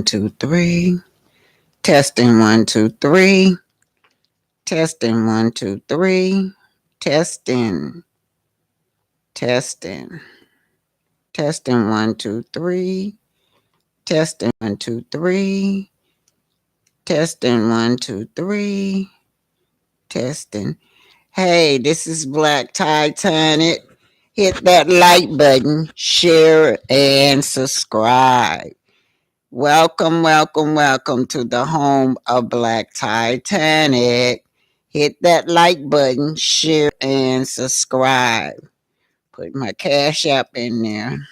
Two, three. Testing 1, 2, 3. Testing 1, 2, 3. Testing. Testing. Testing 1, 2, 3. Testing 1, 2, 3. Testing 1, 2, 3. Testing. Hey, this is Black Titanic. Hit that like button, share, and subscribe. Welcome, welcome, welcome to the home of Black Titanic. Hit that like button, share, and subscribe. Put my Cash App in there.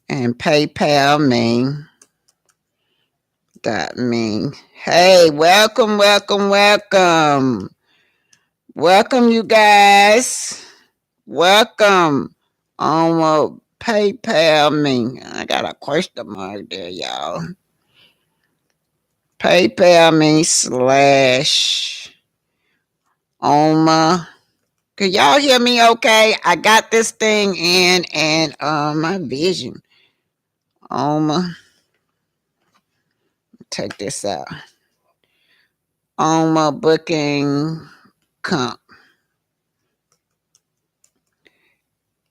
And PayPal me. Got me. Hey, welcome, welcome, welcome. Welcome, you guys. Welcome. PayPal me. I got a question mark there, y'all. PayPal me / Oma. Can y'all hear me okay? I got this thing in and my vision. Oma. Take this out. Oma booking comp.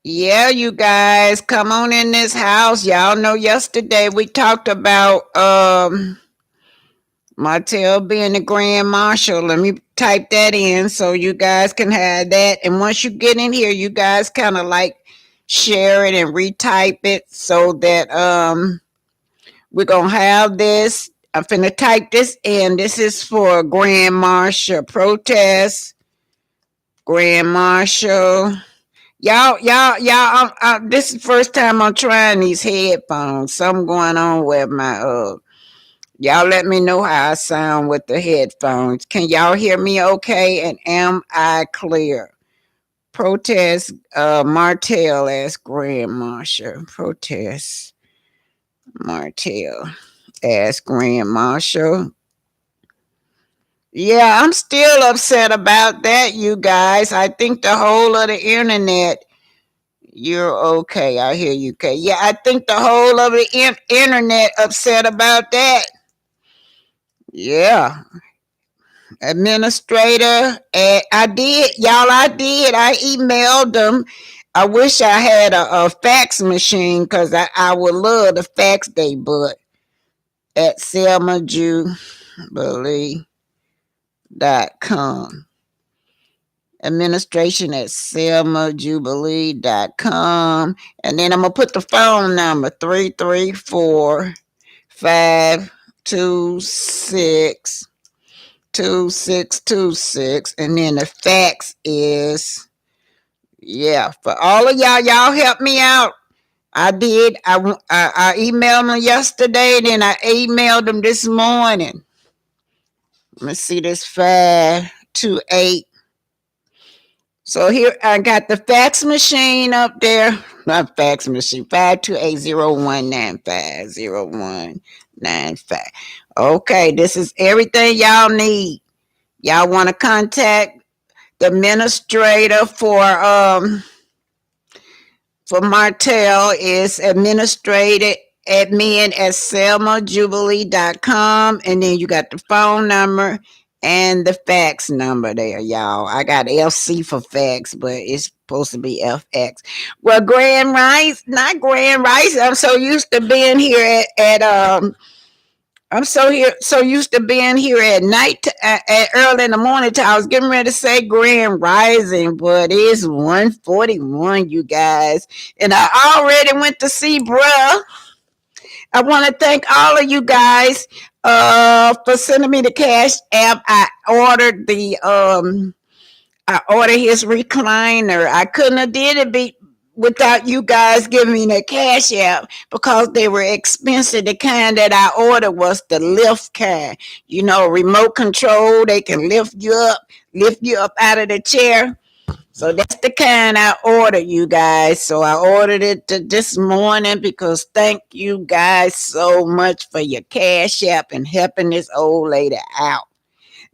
Yeah, you guys, come on in this house. Y'all know yesterday we talked about Martell being the Grand Marshal. Let me type that in so you guys can have that. And once you get in here, you guys kind of like share it and retype it so that we're gonna have this. I'm finna type this in. This is for Grand Marshal protest. Grand Marshal. Y'all, this is the first time I'm trying these headphones. Something going on with my y'all let me know how I sound with the headphones. Can y'all hear me okay? And am I clear? Protest Martell as Grand Marshal. Protest Martell as Grand Marshal. Yeah, I'm still upset about that, you guys. I think the whole of the internet. You're okay. I hear you, okay. Yeah, I think the whole of the internet upset about that. Yeah. Administrator. I did. Y'all, I did. I emailed them. I wish I had a fax machine because I would love the fax they but at selmajubilee.com. Administration at selmajubilee.com. And then I'm going to put the phone number 334-526-2626. And then the fax is, yeah, for all of y'all help me out. I did. I emailed them yesterday, then I emailed them this morning. Let me see this 528. So here I got the fax machine up there. Not fax machine. 528-0195-0195. Okay, this is everything y'all need. Y'all want to contact the administrator for Martell is administrated admin at selmajubilee.com, and then you got the phone number and the fax number there, y'all. I got FC for fax, but it's supposed to be FX. Well, Grand Rice, not Grand Rice. I'm so used to being here at I'm so used to being here at night, at early in the morning. I was getting ready to say Grand Rising, but it's 1:41, you guys, and I already went to see bruh. I want to thank all of you guys for sending me the Cash App. I ordered his recliner. I couldn't have did it without you guys giving me the Cash App because they were expensive. The kind that I ordered was the lift kind. You know, remote control. They can lift you up out of the chair. So that's the kind I ordered, you guys. So I ordered it this morning because thank you guys so much for your Cash App and helping this old lady out.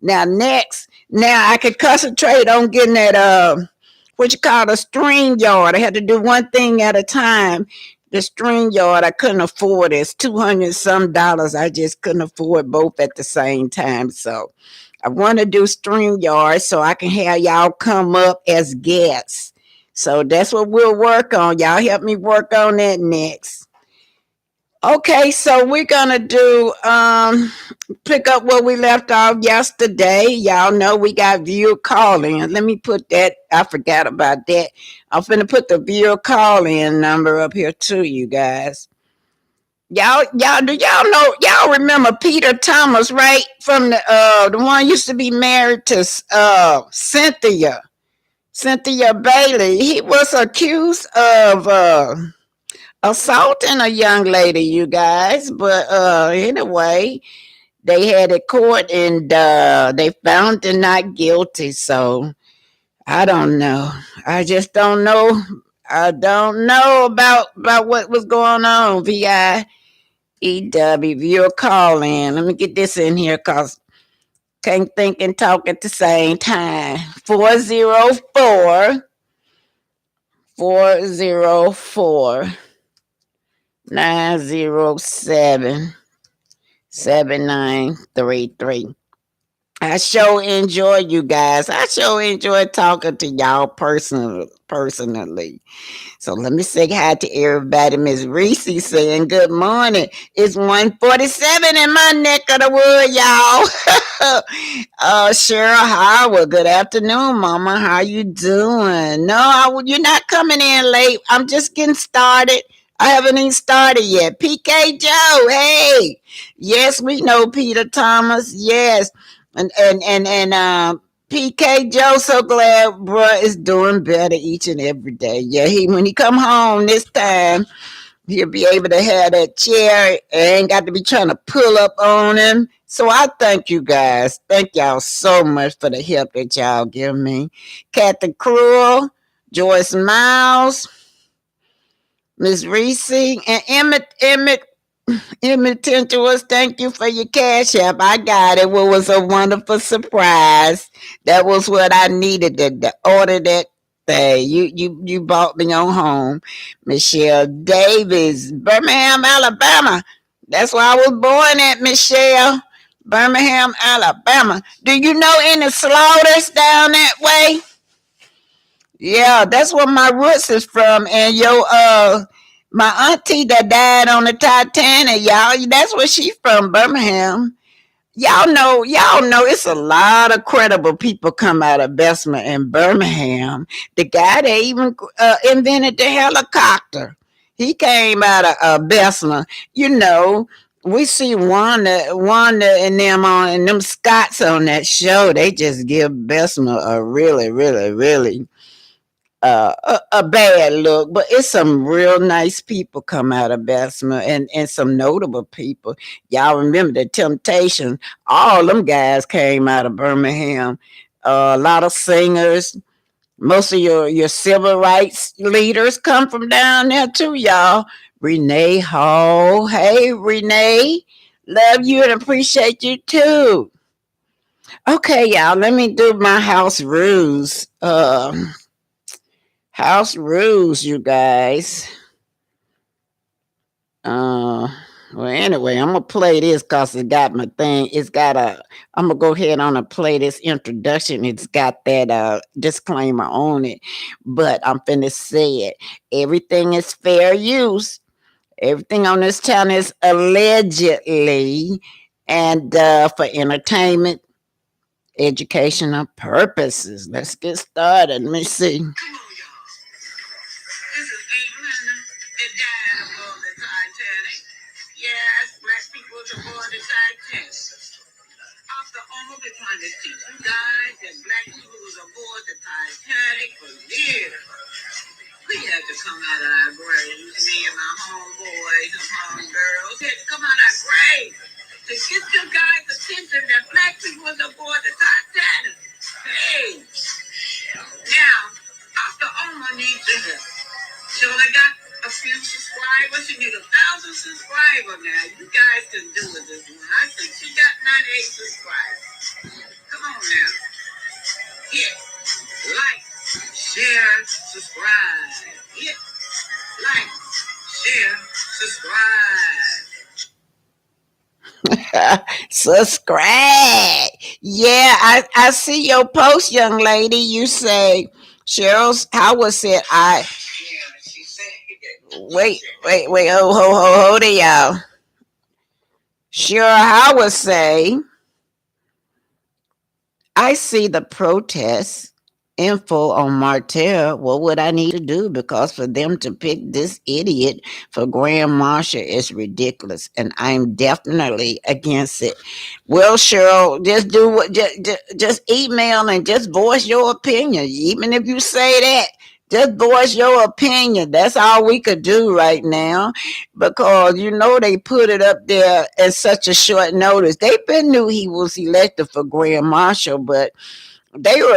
Now I can concentrate on getting that what you call a string yard. I had to do one thing at a time. The string yard, I couldn't afford it. It's 200 some dollars. I just couldn't afford both at the same time. So I want to do string yard so I can have y'all come up as guests. So that's what we'll work on. Y'all help me work on that next. Okay, so we're gonna do pick up where we left off yesterday. Y'all know we got viewer call in. Let me put that. I forgot about that. I'm finna put the viewer call in number up here too, you guys. Y'all do y'all know y'all remember Peter Thomas, right? From the one used to be married to Cynthia Bailey. He was accused of assaulting a young lady, you guys. But anyway, they had a court and they found him not guilty. So I don't know. I just don't know. I don't know about what was going on. VIEW, viewer call in. Let me get this in here because can't think and talk at the same time. 404 907 7933. I sure enjoy you guys. I sure enjoy talking to y'all personally. So let me say hi to everybody. Miss Reese saying good morning. It's 1:47 in my neck of the wood, y'all. Cheryl Howard, good afternoon, Mama. How you doing? No, you're not coming in late. I'm just getting started. I haven't even started yet. PK Joe, hey. Yes, we know Peter Thomas. Yes. And PK Joe, so glad bruh is doing better each and every day. Yeah, when he come home this time, he'll be able to have that chair. Ain't got to be trying to pull up on him. So I thank you guys. Thank y'all so much for the help that y'all give me. Kathy Cruel, Joyce Miles, Miss Reese, and Emmett Tentuous, thank you for your cash app. I got it. It was a wonderful surprise. That was what I needed to order that thing. You bought me on home. Michelle Davis, Birmingham, Alabama. That's where I was born at, Michelle. Birmingham, Alabama. Do you know any slaughters down that way? Yeah, that's where my roots is from. And my auntie that died on the Titanic, y'all, that's where she from, Birmingham. Y'all know it's a lot of credible people come out of Bessemer and Birmingham. The guy that even invented the helicopter, he came out of Bessemer. You know, we see Wanda and them on and them Scots on that show. They just give Bessemer a really, really, really a bad look, but it's some real nice people come out of Bessemer and some notable people. Y'all remember the Temptation? All them guys came out of Birmingham. A lot of singers. Most of your civil rights leaders come from down there too, y'all. Renee Hall. Hey, Renee. Love you and appreciate you too. Okay, y'all, let me do my house rules. House rules, you guys. Uh, well, anyway, I'm gonna play this because it got my thing. It's got a. I'm gonna go ahead on and play this introduction. It's got that disclaimer on it, but I'm finna say it. Everything is fair use. Everything on this channel is allegedly and for entertainment, educational purposes. Let's get started. Let me see. This is 800 that died aboard the Titanic. Yes, black people was aboard the Titanic. After all, been trying to teach you guys that black people was aboard the Titanic for years. We had to come out of our graves, me and my homeboys and homegirls had to come out of our graves to get you guys' attention that black people was aboard the Titanic. Hey, now, after Oma needs your help. So I got a few subscribers. She need 1,000 subscribers now. You guys can do it this one. I think she got 98 subscribers. Come on now. Hit like, share, subscribe. Hit like, share, subscribe. Subscribe. Yeah, I see your post, young lady. You say Cheryl's Howard said I wait, hold it, y'all. Cheryl Howard say I see the protests info on Martell. What would I need to do? Because for them to pick this idiot for Grand Marshal is ridiculous, and I'm definitely against it. Well, Cheryl, just do what, just email and just voice your opinion. Even if you say that, just voice your opinion. That's all we could do right now, because they put it up there at such a short notice. They been knew he was elected for Grand Marshal, but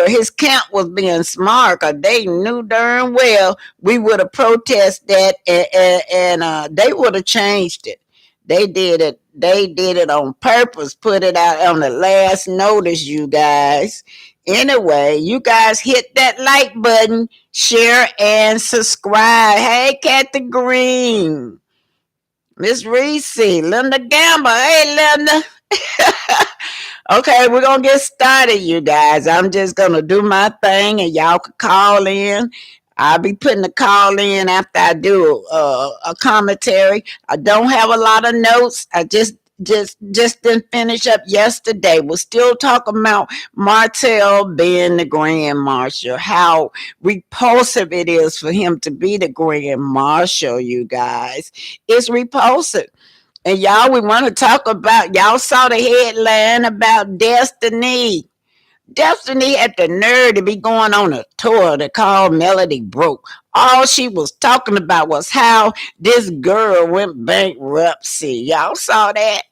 his camp was being smart, because they knew darn well we would have protested that, and they would have changed it. They did it on purpose, put it out on the last notice, you guys. Anyway, you guys hit that like button, share and subscribe. Hey, Kathy Green, Miss Reese, Linda Gamble. Hey, Linda. Okay, we're gonna get started, you guys. I'm just gonna do my thing, and y'all can call in. I'll be putting the call in after I do a commentary. I don't have a lot of notes. I just didn't finish up yesterday. We're still talking about Martell being the Grand Marshal. How repulsive it is for him to be the Grand Marshal, you guys. It's repulsive. And y'all, we want to talk about, y'all saw the headline about Destiny. Destiny had the nerve to be going on a tour to call Melody broke. All she was talking about was how this girl went bankruptcy. Y'all saw that?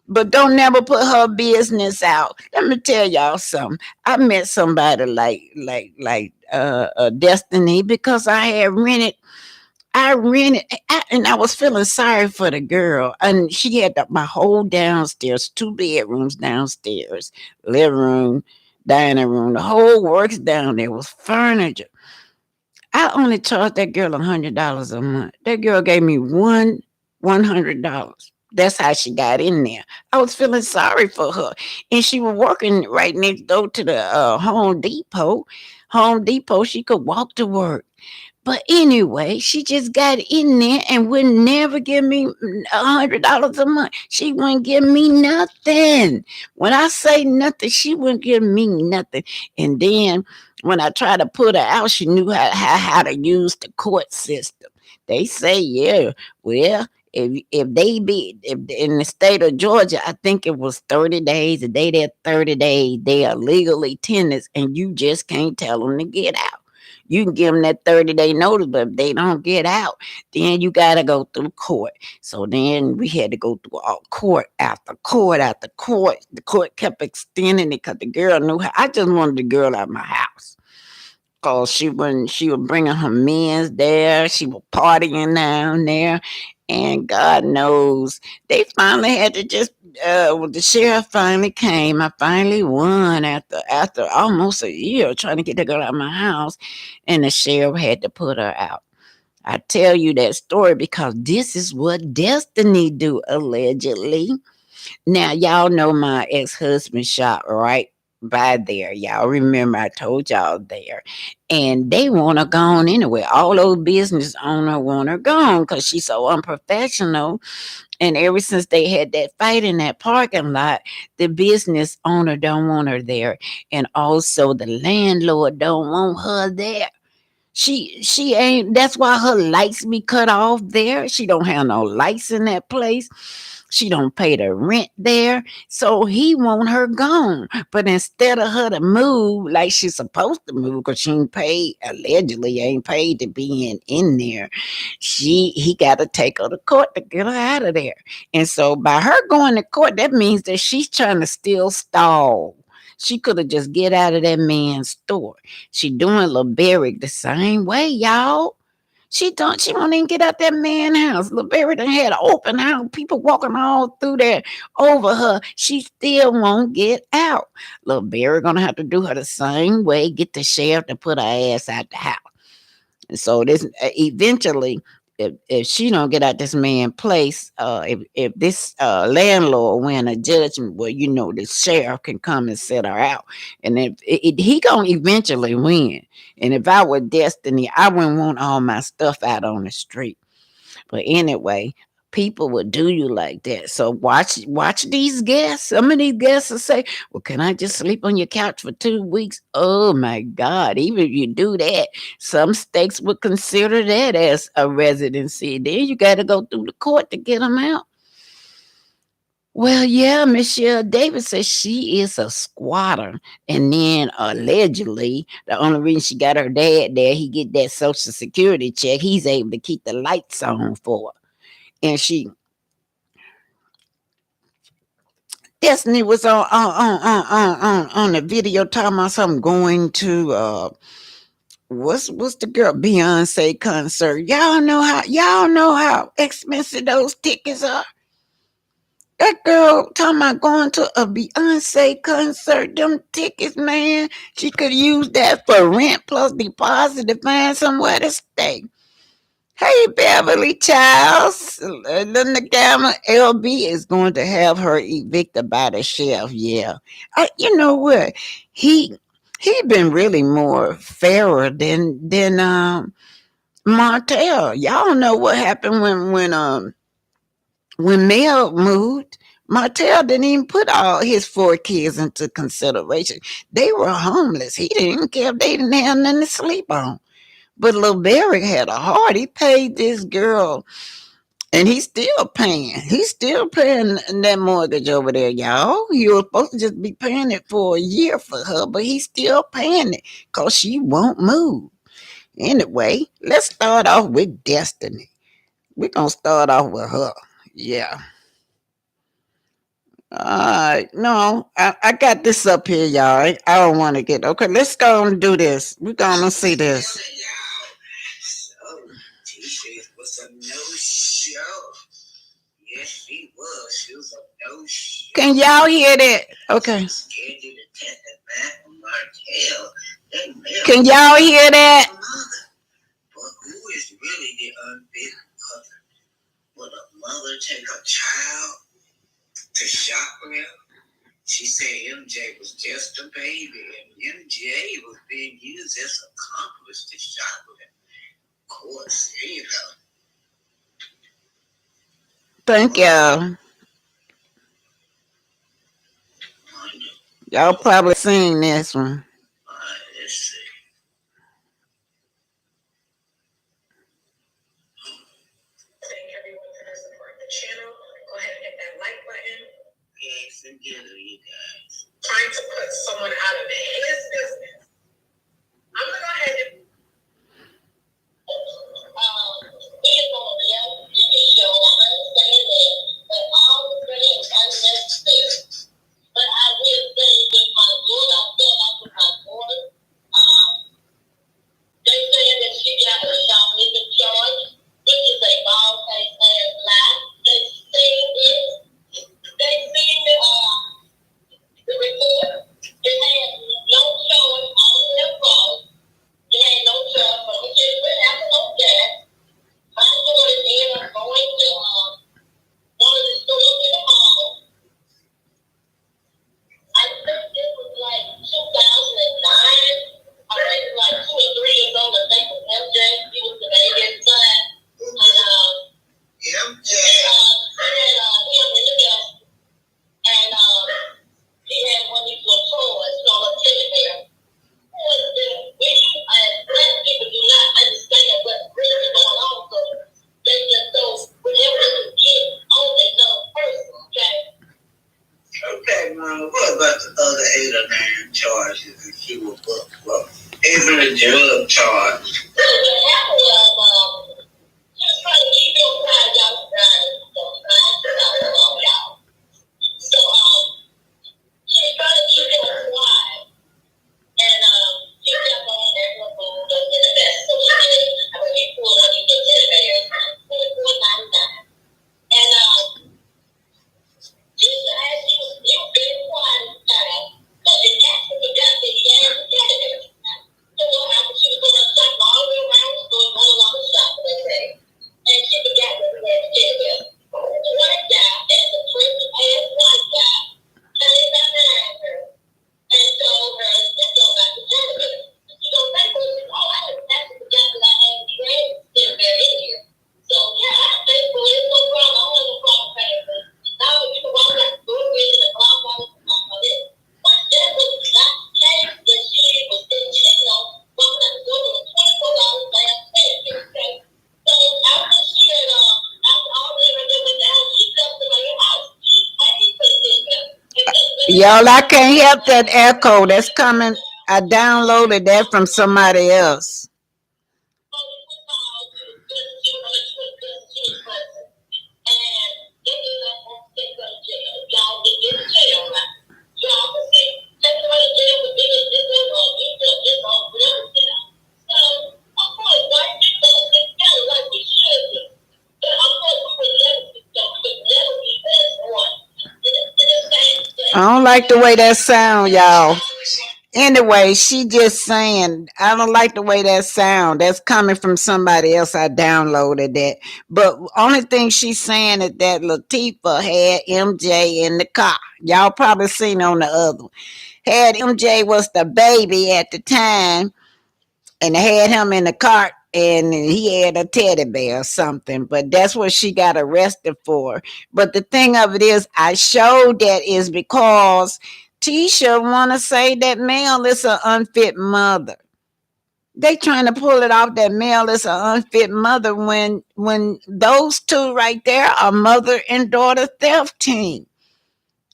But don't never put her business out. Let me tell y'all something. I met somebody like Destiny, because I rented, and I was feeling sorry for the girl. And she had my whole downstairs, 2 bedrooms downstairs, living room, dining room, the whole works down there was furniture. I only charged that girl $100 a month. That girl gave me $100. That's how she got in there. I was feeling sorry for her, and she was working right next door to the Home Depot. Home Depot, she could walk to work. But anyway, she just got in there and would never give me $100 a month. She wouldn't give me nothing. When I say nothing, she wouldn't give me nothing. And then when I tried to put her out, she knew how to use the court system. They say, yeah, well, if in the state of Georgia, I think it was 30 days. If they there 30 days, they are legally tenants, and you just can't tell them to get out. You can give them that 30-day notice, but if they don't get out, then you got to go through court. So then we had to go through all court after court after court. The court kept extending it because the girl knew how. I just wanted the girl out of my house. Cause she was bringing her men's there. She was partying down there, and God knows they finally had to just. Well, the sheriff finally came. I finally won after almost a year trying to get the girl out of my house, and the sheriff had to put her out. I tell you that story because this is what Destiny do allegedly. Now, y'all know my ex-husband shop right by there. Y'all remember I told y'all there. And they want her gone anyway. All those business owners want her gone because she's so unprofessional. And ever since they had that fight in that parking lot, the business owner don't want her there. And also the landlord don't want her there. She ain't, that's why her lights be cut off there. She don't have no lights in that place. She don't pay the rent there. So he want her gone. But instead of her to move like she's supposed to move, because she ain't paid, allegedly ain't paid to be in there, he gotta take her to court to get her out of there. And so by her going to court, that means that she's trying to still stall. She could have just get out of that man's store. She doing Lil Berry the same way, y'all. She won't even get out that man house. Lil Berry done had an open house, people walking all through there over her. She still won't get out. Lil Berry gonna have to do her the same way, get the sheriff to put her ass out the house. And so this eventually if she don't get out this man place, if this landlord win a judgment, well, the sheriff can come and set her out, and if he gonna eventually win. And if I were Destiny, I wouldn't want all my stuff out on the street. But anyway, people will do you like that. So watch these guests. Some of these guests will say, "Well, can I just sleep on your couch for 2 weeks?" Oh my God! Even if you do that, some states would consider that as a residency. Then you got to go through the court to get them out. Well, yeah, Michelle Davis says she is a squatter, and then allegedly the only reason she got her dad there, he get that Social Security check. He's able to keep the lights on for her, and she Destiny was on the video talking about something going to what's the girl Beyonce concert. Y'all know how expensive those tickets are. That girl talking about going to a Beyonce concert. Them tickets, man, she could use that for rent plus deposit to find somewhere to stay. Hey, Beverly Childs, the Gamma LB is going to have her evicted by the sheriff. Yeah, you know what? He he been really more fairer than Martell. Y'all know what happened when Mel moved. Martell didn't even put all his 4 kids into consideration. They were homeless. He didn't care if they didn't have nothing to sleep on. But Lil Barry had a heart. He paid this girl, and he's still paying. He's still paying that mortgage over there, y'all. He was supposed to just be paying it for a year for her, but he's still paying it because she won't move. Anyway, let's start off with Destiny. We're going to start off with her. Yeah. No, I got this up here, y'all. I don't want to get okay. Let's go and do this. We're gonna see this. So, T-shirt was a no-show. Yes, she was. She was a no-show. Can y'all hear that? Okay. Scared you to take the back from Martell. Can y'all hear that? But who is really the unfit mother? Will a mother take a child to shop with him? She said MJ was just a baby, and MJ was being used as an accomplice to shop with him. Of course, Thank y'all. Y'all probably seen this one. Let's see. Thank everyone for supporting the channel. Go ahead and hit that like button. Yes, and get it, you guys. Trying to put someone out of his business. I'm gonna go ahead and we is on a reality TV show. I understand that, but all the things unnecessary. But I will say with my daughter, I feel like with my daughter, they saying that she got a shoplifting charge, which is a bald-faced ass lie. They seen it. They seen the report. It had no charge on their phone. It had no charge from the kids went out no gas. My daughter ended up going to one of the stores in the mall. I think this was like 2009. I think it was like 2 or 3 years old. I think it was MJ. He was the baby at the time. And MJ. He had him in the belt. And he had one of these little toys, a teddy bear. We, as black people, do not understand what's really going on. So they just so whenever they can get on their own person, okay? Okay, Mom. What about the other 8 or 9 charges that you were booked for? Even a drug charge. So what happened was, just trying to keep your pride, y'all. So, she was trying to keep it quiet. And she kept on everyone moved up in the best. So she did. I mean, we pulled one of these little teddy bears, $24.99. And she was very quiet at the time. So she asked me to get the teddy bear. So what happened? She was going to Y'all, I can't help that echo that's coming. I downloaded that from somebody else. I don't like the way that sound, y'all. Anyway, she just saying, I don't like the way that sound. That's coming from somebody else. I downloaded that. But only thing she's saying is that Latifah had MJ in the car. Y'all probably seen on the other one. Had MJ was the baby at the time and had him in the cart and he had a teddy bear or something. But that's what she got arrested for. But the thing of it is, I showed that is because Tisha want to say that Mel is an unfit mother. They trying to pull it off that Mel is an unfit mother when those two right there are mother and daughter theft team.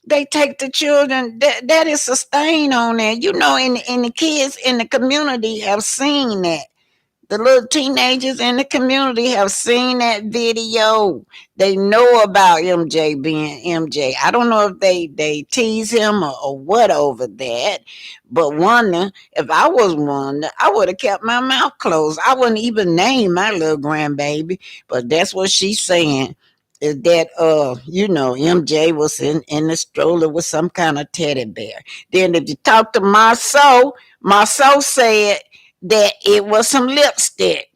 They take the children. That is a stain on there. You know, and the kids in the community have seen that. The little teenagers in the community have seen that video. They know about MJ being MJ. I don't know if they tease him or what over that, but wonder if I was one, I would have kept my mouth closed. I wouldn't even name my little grandbaby, but that's what she's saying. Is that MJ was in the stroller with some kind of teddy bear. Then if you talk to Marceau said that it was some lipstick.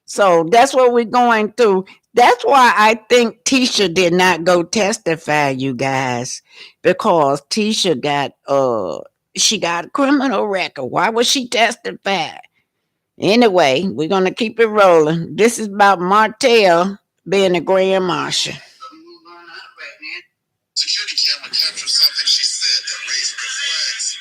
So that's what we're going through. That's why I think Tisha did not go testify, you guys, because Tisha got she got a criminal record. Why would she testify? Anyway, we're gonna keep it rolling. This is about Martell being a grand marshal. Security camera captured something she said that raised red flags.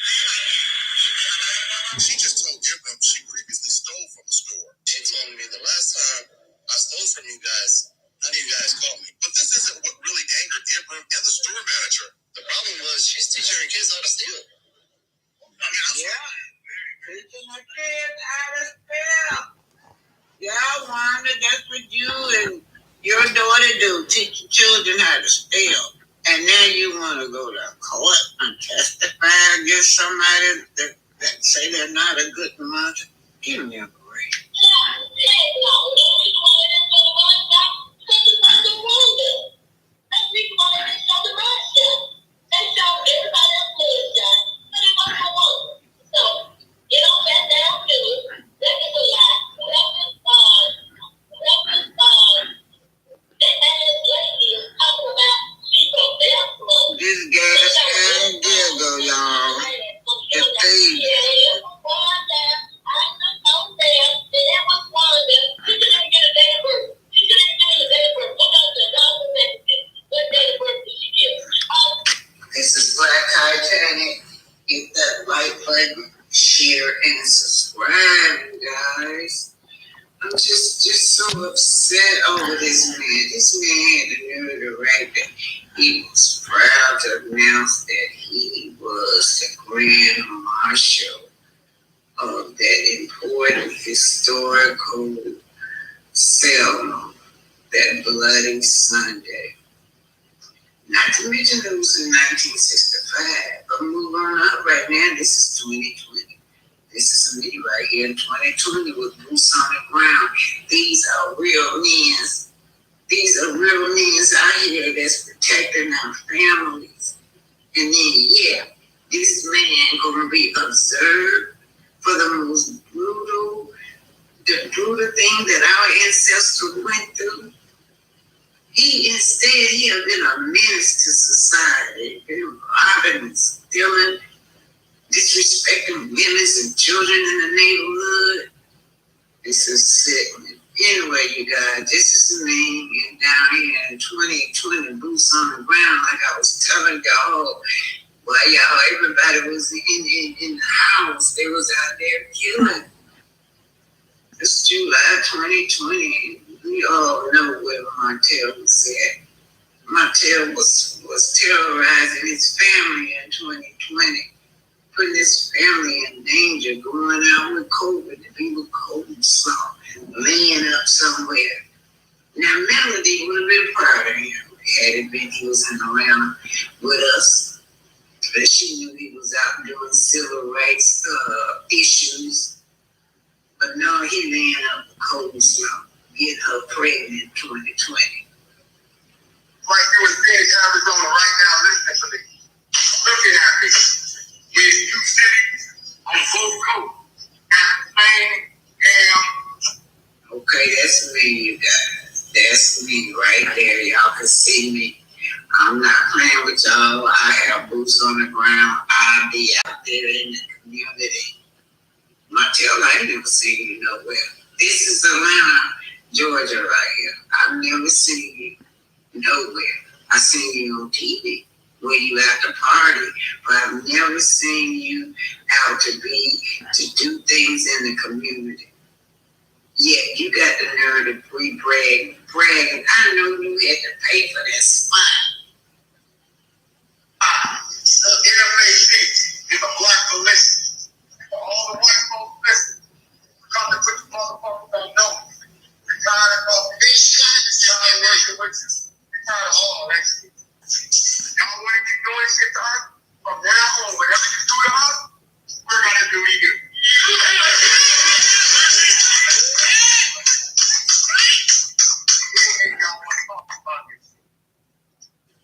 She just told Ibram she previously stole from the store. She told me the last time I stole from you guys, none of you guys caught me. But this isn't what really angered Ibram and the store manager. The problem was she's teaching her kids how to steal. I mean, yeah, teaching her kids how to steal. Yeah, Wanda, that's what you and your daughter do, teach your children how to steal. And now you want to go to court and testify against somebody that say they're not a good mother? Give me a break. This gas and giggle, y'all. If they This is Black Titanic. Hit that like button, share, and subscribe, guys. I'm just so upset over this man. This man had the nerve to write that he was proud to announce that he was the Grand Marshal of that important historical sale, that bloody Sunday. Not to mention it was in 1965. But move on up right now. This is 2020. This is me right here in 2020 with boots on the ground. These are real men. These are real men out here that's protecting our families. And then, yeah, this man gonna be observed for the most brutal thing that our ancestors went through. He has been a menace to society, been robbing and stealing, disrespecting women and children in the neighborhood. This is sickening. Anyway, you guys, this is me getting down here in 2020, boots on the ground, like I was telling y'all. While everybody was in the house, they was out there killing. It's July 2020. We all know where Martell was at. Martell was terrorizing his family in 2020, putting his family in danger, going out with COVID, the people COVID saw, laying up somewhere. Now, Melody would have been proud of him had it been he was in Atlanta with us. But she knew he was out doing civil rights issues. But no, he laying up the coleslaw, getting her pregnant in 2020. Like you in Phoenix, Arizona right now listening to me. Looking at me. We're in two cities on both coasts. At the same damn. Okay, that's me, you guys. That's me right there. Y'all can see me. I'm not playing with y'all. I have boots on the ground. I'll be out there in the community. Martell, I ain't never seen you nowhere. This is Atlanta, Georgia right here. I've never seen you nowhere. I seen you on TV where you at the party, but I've never seen you out to do things in the community. Yet you got the nerve to bragging. I know you had to pay for that spot. NFAC is a black coalition. For all the white folks listen, come to put the motherfuckers on notice. We're tired of being y'all working with you. We're tired of all that shit. Y'all want to keep doing shit to us? From now on, whatever you do to us, we're gonna do to you.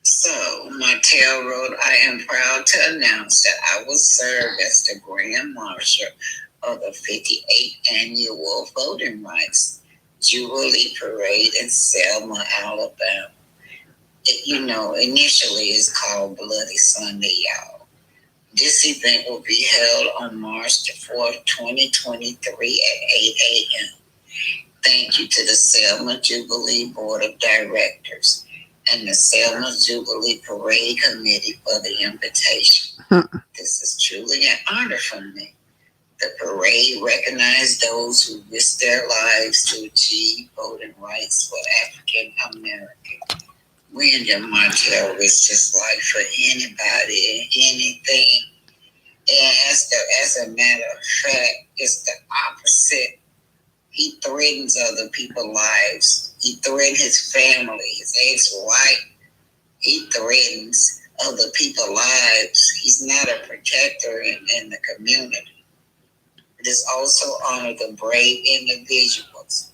So, Martell wrote, I am proud to announce that I will serve as the Grand Marshal of the 58th Annual Voting Rights Jubilee Parade in Selma, Alabama. Initially it's called Bloody Sunday, y'all. This event will be held on March the 4th, 2023 at 8 a.m. Thank you to the Selma Jubilee Board of Directors and the Selma Jubilee Parade Committee for the invitation. This is truly an honor for me. The parade recognized those who risked their lives to achieve voting rights for African Americans. William Martell risked his life for anybody and anything. And as a matter of fact, it's the opposite. He threatens other people's lives. He threatens his family, his ex-wife. He threatens other people's lives. He's not a protector in the community. It is also honor the brave individuals.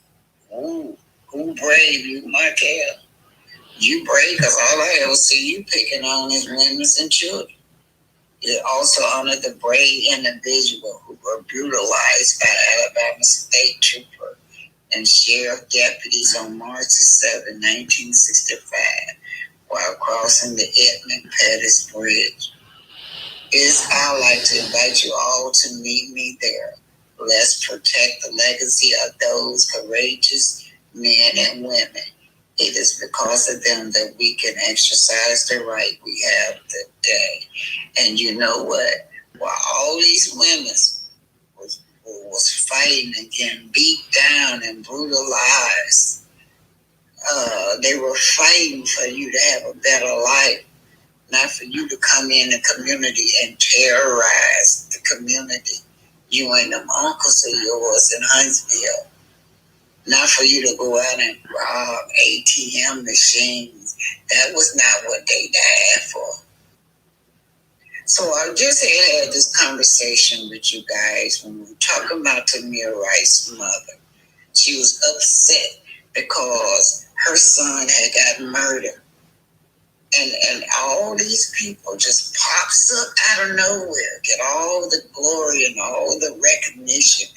Ooh, who brave? You, Martell? You brave because all I ever see you picking on is women and children. It also honored the brave individual who were brutalized by Alabama State Trooper and Sheriff deputies on March 7, 1965, while crossing the Edmund Pettus Bridge. I'd like to invite you all to meet me there. Let's protect the legacy of those courageous men and women. It is because of them that we can exercise the right we have today. And you know what? While all these women was fighting and getting beat down and brutalized, they were fighting for you to have a better life, not for you to come in the community and terrorize the community. You and them uncles of yours in Huntsville. Not for you to go out and rob ATM machines. That was not what they died for. So I just had this conversation with you guys when we were talking about Tamir Rice's mother. She was upset because her son had got murdered. And all these people just pops up out of nowhere, get all the glory and all the recognition,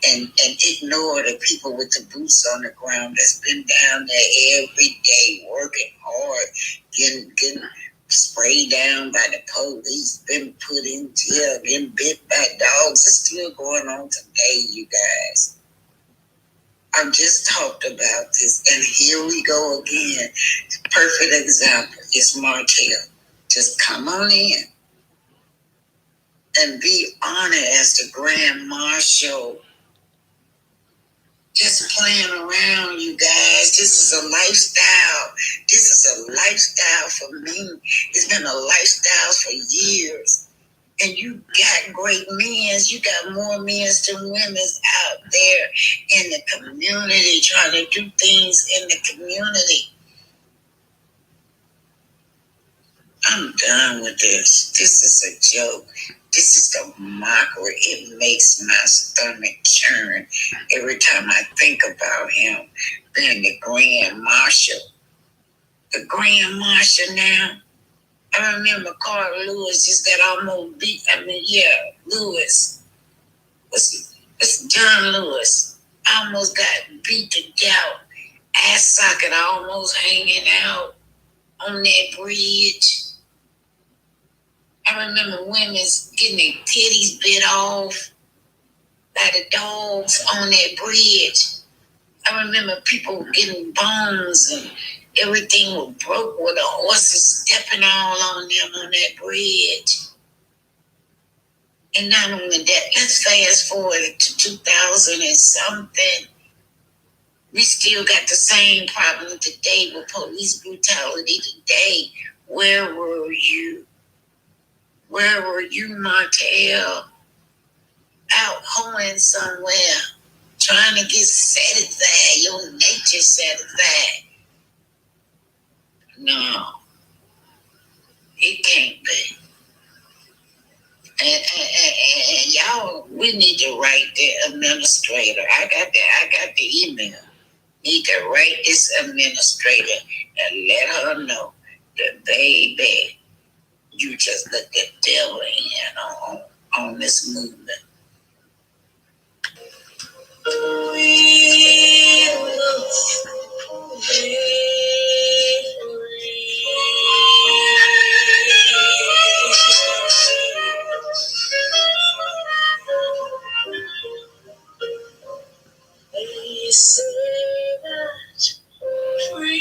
and ignore the people with the boots on the ground that's been down there every day working hard, getting sprayed down by the police, been put in jail, been bit by dogs. It's still going on today, you guys. I just talked about this, and here we go again. Perfect example is Martell. Just come on in and be honored as the Grand Marshal. Just playing around, you guys. This is a lifestyle. This is a lifestyle for me. It's been a lifestyle for years. And you got great men. You got more men than women out there in the community trying to do things in the community. I'm done with this. This is a joke. This is a mockery. It makes my stomach churn every time I think about him being the Grand Marshal. The Grand Marshal now. I remember Carl Lewis just got almost beat. Lewis. It's John Lewis. Almost got beat to doubt. Ass socket almost hanging out on that bridge. I remember women getting their titties bit off by the dogs on that bridge. I remember people getting bones and everything was broke with the horses stepping all on them on that bridge. And not only that, let's fast forward to 2000 and something. We still got the same problem today with police brutality today. Where were you? Where were you, Martell? Out hoeing somewhere, trying to get satisfied, your nature satisfied. No, it can't be. And y'all, we need to write the administrator. I got the email. Need to write this administrator and let her know that, baby, you just let the devil in on this movement. We look they say that freedom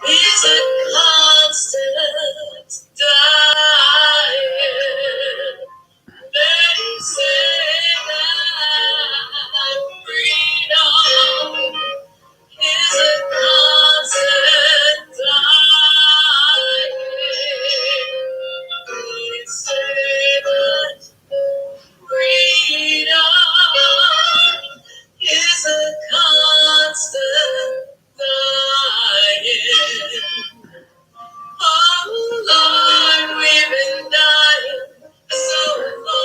is a constant diet. They say that freedom is a constant diet. They say that freedom is a constant dying. Oh Lord, we've been dying so long.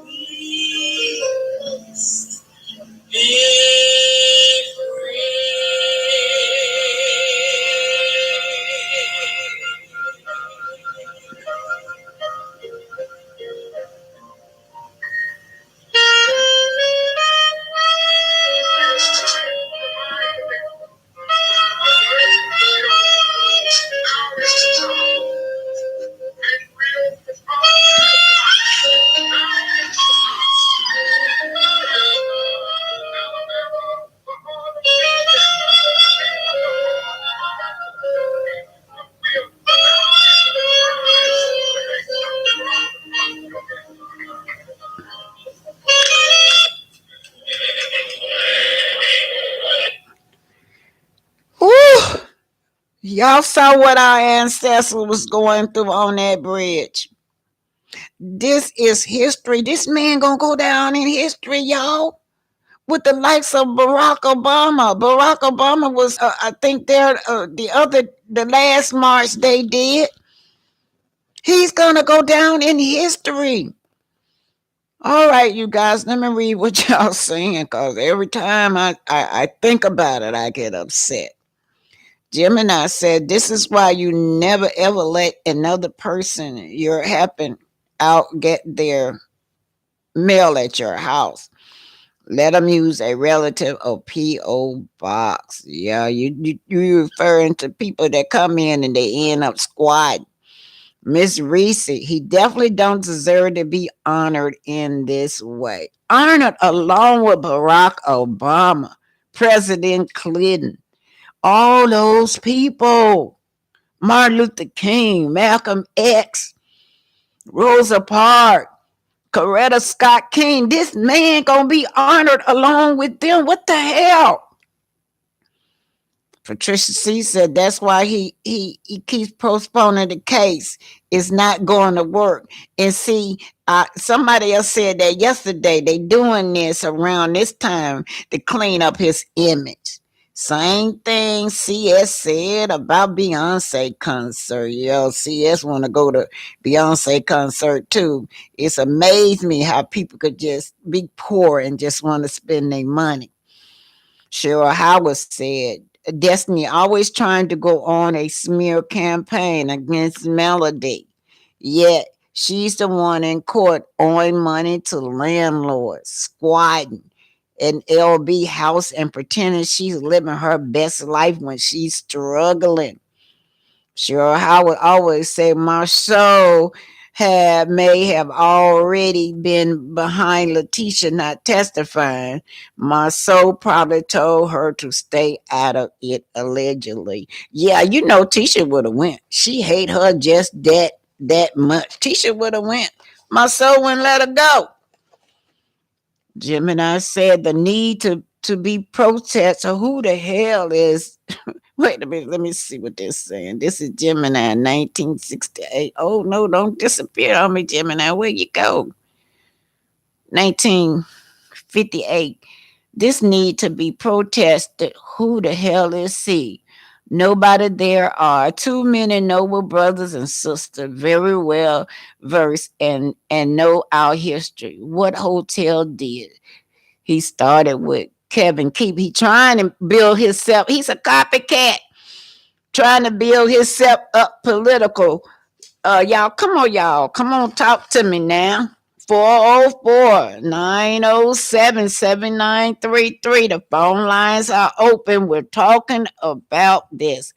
We must be Woo! Y'all saw what our ancestors was going through on that bridge. This is history. This man gonna go down in history, y'all. With the likes of Barack Obama. Barack Obama was, I think, there the last march they did. He's gonna go down in history. All right, you guys, let me read what y'all saying, because every time I think about it, I get upset. Gemini said, this is why you never ever let another person you're helping out get their mail at your house. Let them use a relative or P.O. box. Yeah, you referring to people that come in and they end up squatting. Miss Reese, he definitely don't deserve to be honored in this way. Honored along with Barack Obama, President Clinton, all those people. Martin Luther King, Malcolm X, Rosa Parks, Coretta Scott King, this man gonna be honored along with them. What the hell? Patricia C said that's why he keeps postponing the case. It's not going to work. And see, somebody else said that yesterday. They doing this around this time to clean up his image. Same thing CS said about Beyonce concert. Yo, CS want to go to Beyonce concert too. It's amazed me how people could just be poor and just want to spend their money. Cheryl Howard said, Destiny always trying to go on a smear campaign against Melody. Yet she's the one in court owing money to landlords, squatting an LB house and pretending she's living her best life when she's struggling. Sure, Howard always say Marshal may have already been behind Letitia not testifying. Marceau probably told her to stay out of it allegedly. Yeah, you know Tisha would have went. She hate her just that much. Tisha would have went. Marceau wouldn't let her go. Gemini said the need to be protest. So who the hell is wait a minute, let me see what they're saying. This is Gemini 1968. Oh no, don't disappear on me, Gemini. Where you go? 1958. This need to be protested. Who the hell is he? Nobody there are too many noble brothers and sisters, very well versed and know our history. What hotel did? He started with Kevin Keep. He trying to build himself. He's a copycat trying to build himself up political. Y'all, come on, y'all. Come on, talk to me now. 404-907-7933. The phone lines are open. We're talking about this.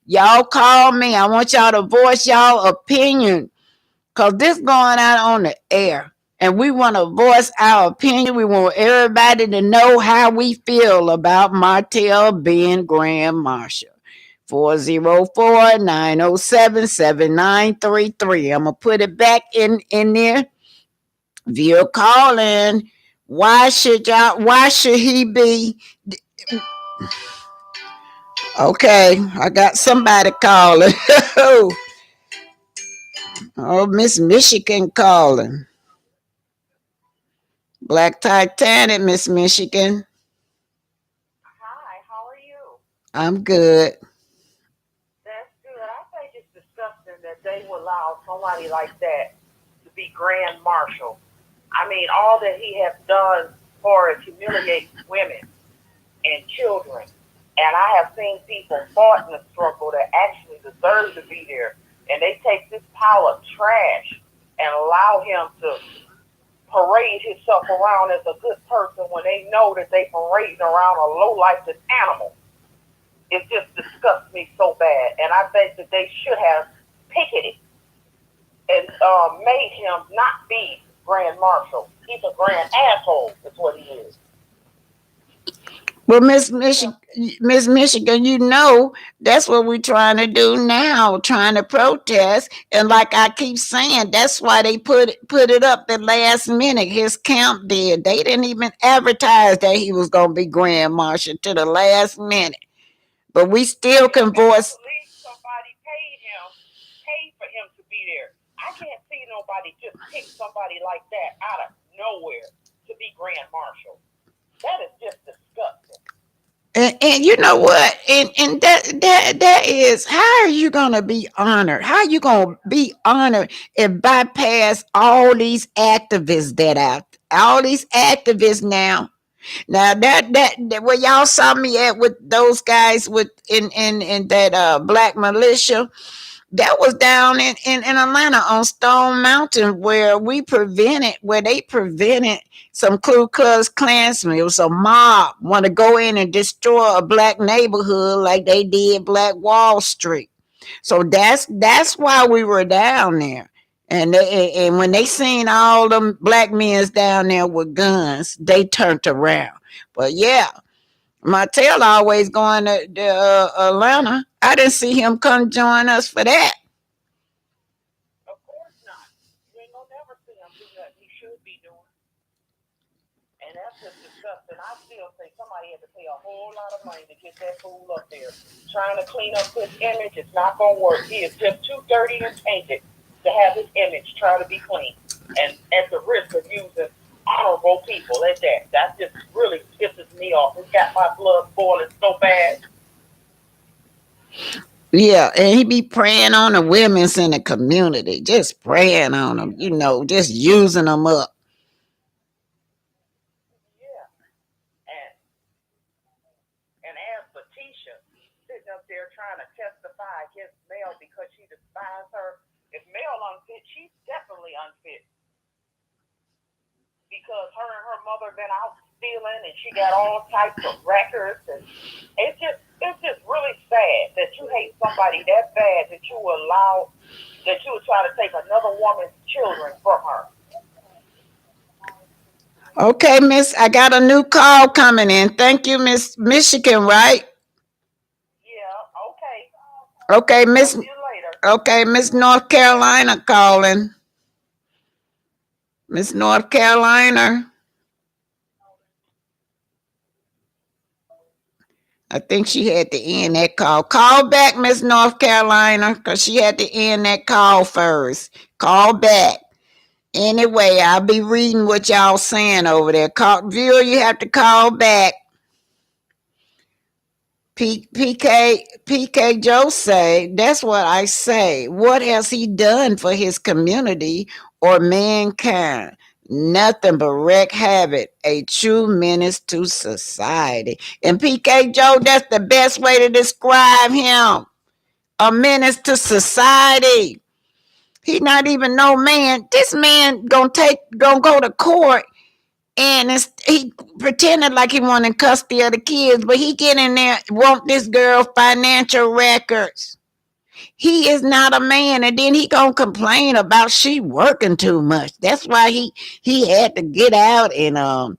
Y'all call me. I want y'all to voice y'all opinion. Cause this going out on the air. And we want to voice our opinion. We want everybody to know how we feel about Martell being Grand Marshal. 404-907-7933. I'm gonna put it back in there. Via calling. Why should he be okay? I got somebody calling. Oh, Miss Michigan calling. Black Titanic, Miss Michigan. Hi, how are you? I'm good. That's good. I think it's disgusting that they would allow somebody like that to be Grand Marshal. I mean, all that he has done for is humiliate women and children. And I have seen people fought in the struggle that actually deserve to be there. And they take this pile of trash and allow him to parade himself around as a good person when they know that they parading around a low life animal. It just disgusts me so bad. And I think that they should have picketed and made him not be Grand Marshal. He's a grand asshole, is what he is. Well, Miss Michigan, you know that's what we're trying to do now, trying to protest. And like I keep saying, that's why they put it up the last minute. His camp did. They didn't even advertise that he was gonna be Grand Marshal to the last minute. But we still You can better voice. believe somebody paid for him to be there. I can't see nobody just pick somebody like that out of nowhere to be Grand Marshal. That is just disgusting. And you know what? And that is how are you gonna be honored? How are you gonna be honored and bypass all these activists that out all these activists now that where y'all saw me at with those guys with in that black militia that was down in Atlanta on Stone Mountain where they prevented some Ku Klux Klansmen. It was a mob want to go in and destroy a black neighborhood like they did Black Wall Street. So that's why we were down there. And when they seen all them black men down there with guns, they turned around. But yeah, Martell always going to Atlanta. I didn't see him come join us for that. Of course not. You ain't gonna never see him do that. He should that's just disgusting. I still say somebody had to pay a whole lot of money to get that fool up there. Trying to clean up his image, it's not going to work. He is just too dirty and tainted to have his image try to be clean. And at the risk of using honorable people at that. That just really pisses me off. It's got my blood boiling so bad. Yeah, and he be preying on the women's in the community, just preying on them, just using them up. Yeah. And and as for Tisha sitting up there trying to testify against Mel because she despises her, if Mel unfit, she's definitely unfit because her and her mother been out stealing and she got all types of records and it's just really sad that you hate somebody that bad that you will allow that you would try to take another woman's children from her. Okay, Miss, I got a new call coming in. Thank you, Miss Michigan, right? Yeah, okay. Okay, Talk Miss. to you later. Okay, Miss North Carolina calling. Miss North Carolina. I think she had to end that call. Call back, Miss North Carolina, because she had to end that call first. Call back. Anyway, I'll be reading what y'all saying over there. Viewer, you have to call back. PK Joe say, that's what I say. What has he done for his community or mankind? Nothing but wreak havoc, a true menace to society. And PK Joe, that's the best way to describe him. A menace to society. He not even no man. This man gonna go to court and he pretended like he wanted custody of the kids, but he get in there want this girl financial records. He is not a man, and then he gonna complain about she working too much. That's why he had to get out and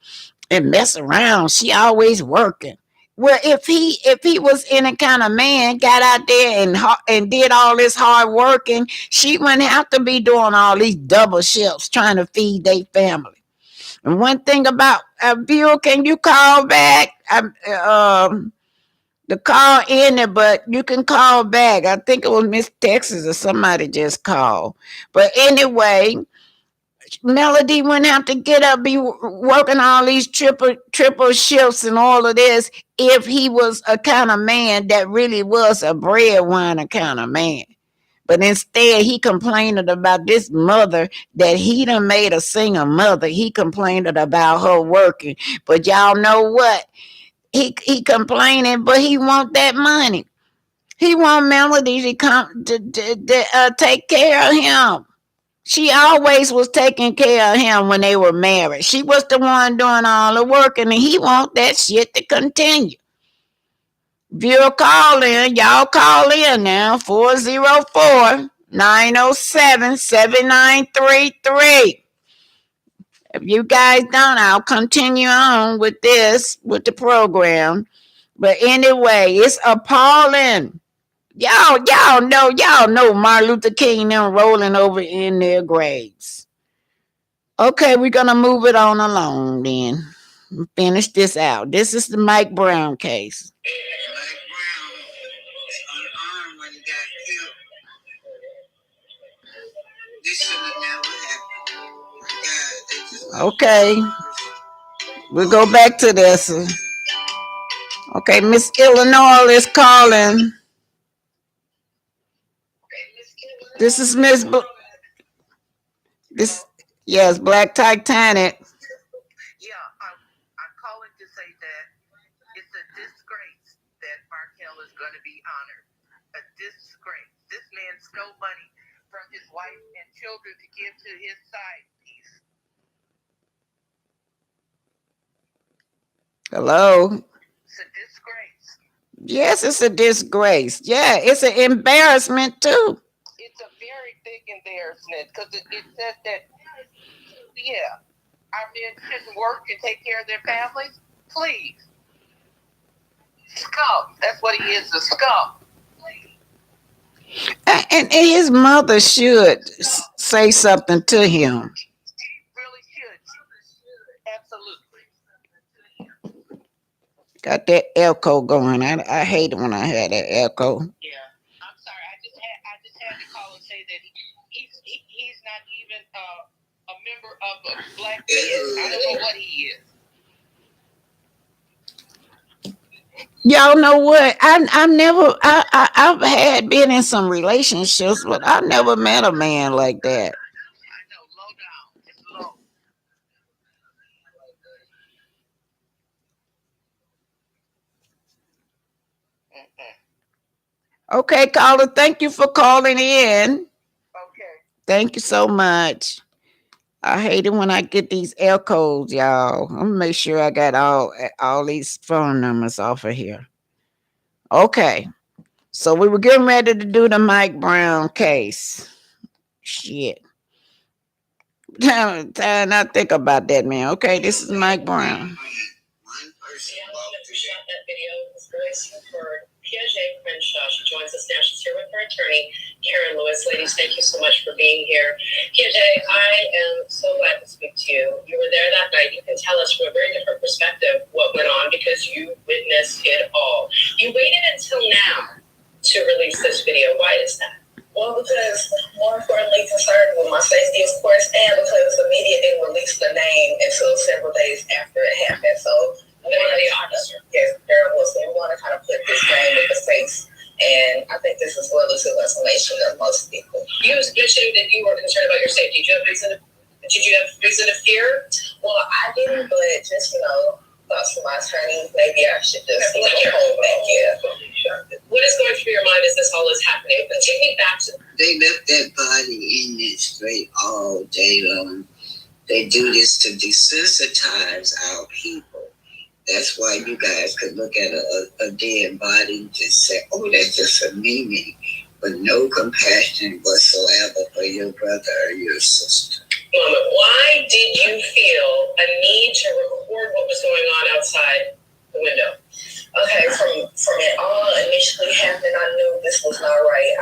mess around. She always working. Well, if he was any kind of man, got out there and did all this hard working, she wouldn't have to be doing all these double shifts trying to feed their family. And one thing about Bill, can you call back? The call ended, but you can call back. I think it was Miss Texas or somebody just called. But anyway, Melody wouldn't have to get up, be working all these triple shifts and all of this if he was a kind of man that really was a breadwinner kind of man. But instead, he complained about this mother that he done made a single mother. He complained about her working. But y'all know what? He complaining, but he want that money. He want Melody to come to take care of him. She always was taking care of him when they were married. She was the one doing all the work, and he want that shit to continue. Viewer call in. Y'all call in now. 404-907-7933. If you guys don't, I'll continue on with the program. But anyway, it's appalling. Y'all know Martin Luther King them rolling over in their graves. Okay, we're gonna move it on along then. Finish this out. This is the Mike Brown case. Mike Brown unarmed when he got killed. This should have never happened. Okay. We'll go back to this. Okay, Miss Illinois is calling. This is Miss this yes, Black Titanic. Yeah, I'm calling to say that it's a disgrace that Martell is going to be honored. A disgrace. This man stole money from his wife and children to give to his side piece. Hello. It's a disgrace. Yes, it's a disgrace. Yeah, it's an embarrassment too. It's a very big embarrassment because it says that, yeah, our men shouldn't work and take care of their families. Please. Scum. That's what he is, a scum. And his mother should say something to him. He really should. Absolutely. Got that echo going. I hate it when I had that echo. Yeah, I'm sorry. I just had to call and say that he's not even a member of a black man. I don't know what he is. Y'all know what? I never I've had been in some relationships, but I never met a man like that. I know, low down. It's low. Mm-mm. Okay, caller, thank you for calling in. Okay. Thank you so much. I hate it when I get these echoes, y'all. I'm gonna make sure I got all these phone numbers off of here. Okay. So we were getting ready to do the Mike Brown case. Shit. Now think about that, man. Okay, this is Mike Brown. One person shot that video. This voice you heard, Piaget Crenshaw. She joins us now. She's here with her attorney, Karen Lewis. Ladies, thank you so much for being here. Piaget, I am so glad to speak to you. You were there that night. You can tell us from a very different perspective what went on because you witnessed it all. You waited until now to release this video. Why is that? Well, because more importantly concerned with my safety, of course, and because the media didn't release the name until several days after it happened. So, one of the officers, yes, there was. They want to kind of put this name in the face, and I think this is relative explanation of most people. You mentioned that you were concerned about your safety. Did you have reason to fear? Well, I didn't, but just thoughts from my attorney. Maybe I should just hold back. Yeah. What is going through your mind as this all is happening? Take me back to. They left that body in it straight all day long. They do this to desensitize our people. That's why you guys could look at a dead body and just say, "Oh, that's just a meme," but no compassion whatsoever for your brother or your sister. Mama, why did you feel a need to record what was going on outside the window? Okay, from it all initially happened, I knew this was not right.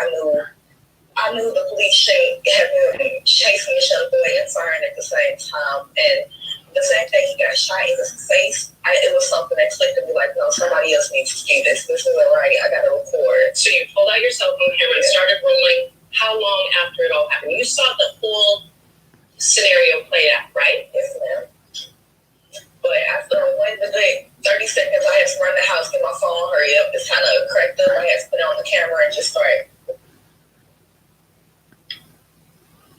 I knew the police shouldn't have been chasing this young boy and firing at the same time. And the fact that he got shot in his face, it was something that clicked to me like, no, somebody else needs to see this. This isn't right. I got to record. So you pulled out your cell phone camera and started rolling. How long after it all happened? You saw the whole scenario play out, right? Yes, ma'am. But after one of the 30 seconds, I had to run the house, get my phone, hurry up. It's kind of cracked up. I had to put it on the camera and just start.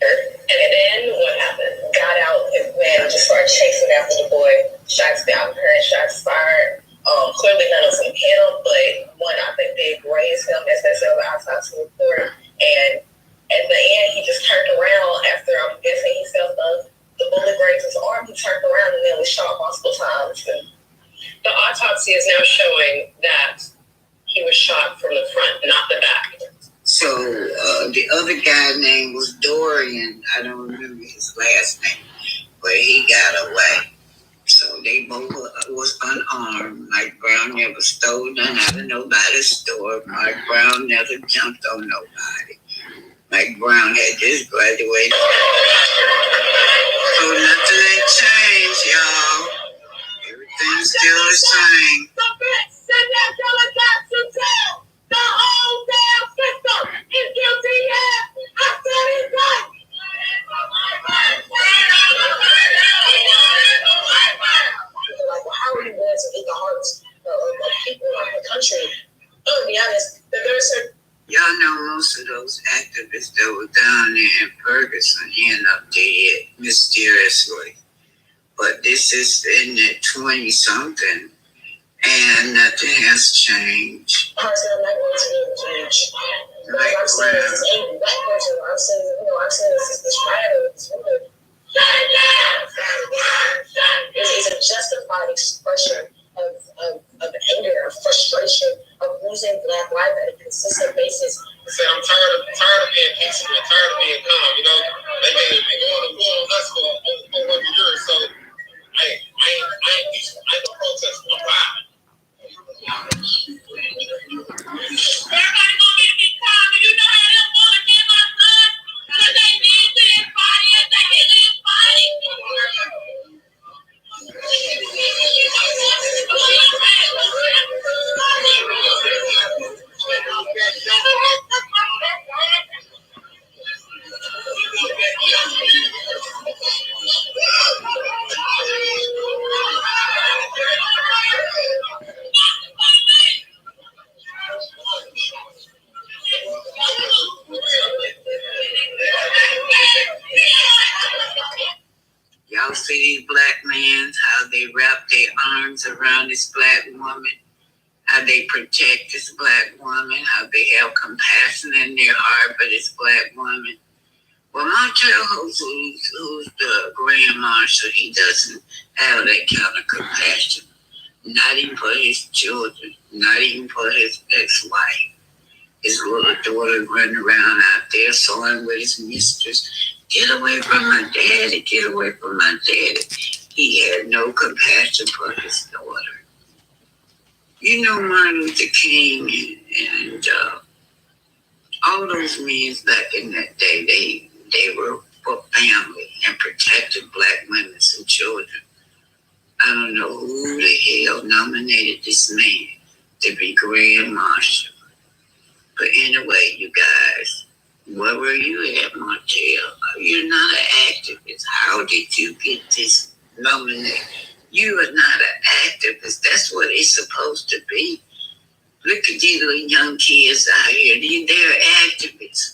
And then what happened? Got out and ran, just started chasing after the boy. Shots down, hearing shots fired. Clearly none of them hit him, but one I think they grazed him as they said on the autopsy report. And at the end, he just turned around after I'm guessing he felt the bullet grazed his arm. He turned around and then was shot multiple times. And the autopsy is now showing that he was shot from the front, not the back. So the other guy name was Dorian. I don't remember his last name, but he got away. So they both was unarmed. Mike Brown never stole none out of nobody's store. Mike Brown never jumped on nobody. Mike Brown had just graduated. So nothing ain't changed, y'all. Everything's still the same. The whole damn system is guilty. I said it right. How are you going to get the hearts of people in the country? To be honest, there's a. Y'all know most of those activists that were down there in Ferguson end up dead mysteriously. But this is in the 20 something. And nothing has changed. I'm saying this is this it's a justified expression of anger, of frustration, of losing Black life at a consistent basis. I'm tired of being peaceful, tired of being calm. They've been going us for over years, so I ain't peaceful. I ain't no protest. I'm violent. Everybody gonna get me calm. You know how they wanna get my son? Cause they did to his body and they hit his body. wrap their arms around this black woman, how they protect this black woman, how they have compassion in their heart for this black woman. Well, Martell, who's the Grand Marshal, he doesn't have that kind of compassion. Not even for his children, not even for his ex-wife. His little daughter running around out there sewing with his mistress. Get away from my daddy, get away from my daddy. He had no compassion for his daughter. You know, Martin Luther King and all those men back in that day, they were for family and protecting black women and children. I don't know who the hell nominated this man to be Grand Marshal. But anyway, you guys, where were you at, Martell? You're not an activist. How did you get this nomination? You are not an activist. That's what it's supposed to be. Look at these little young kids out here. They're activists.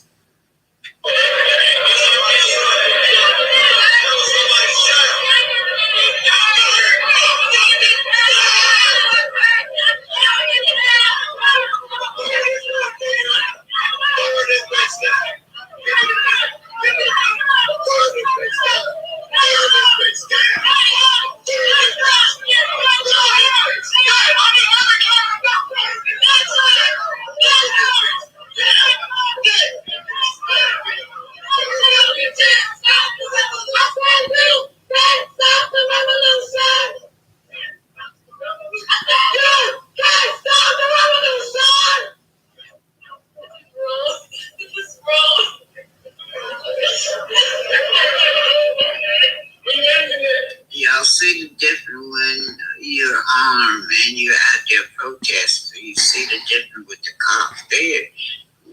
Y'all see the difference when you're armed and you're out there protesting. You see the difference with the cops there.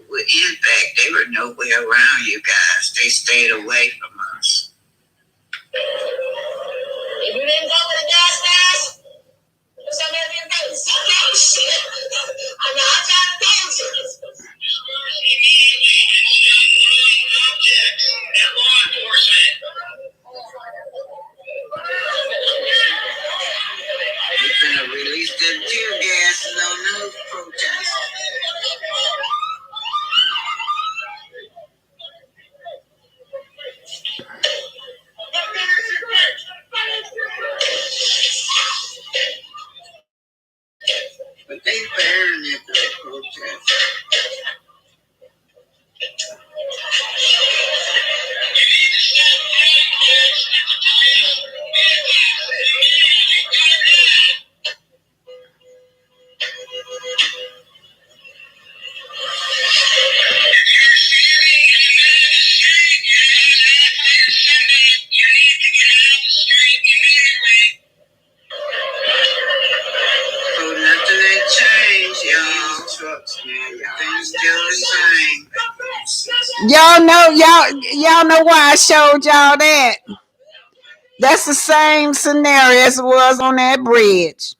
Well, in fact, they were nowhere around you guys. They stayed away from us. If you didn't go with the gas mask, some of them things. Okay, shit. I'm not trying to tell you. And law enforcement. They're gonna release them tear gas on those protests. But they burned at the protest. Y'all know why I showed y'all that. That's the same scenario as it was on that bridge.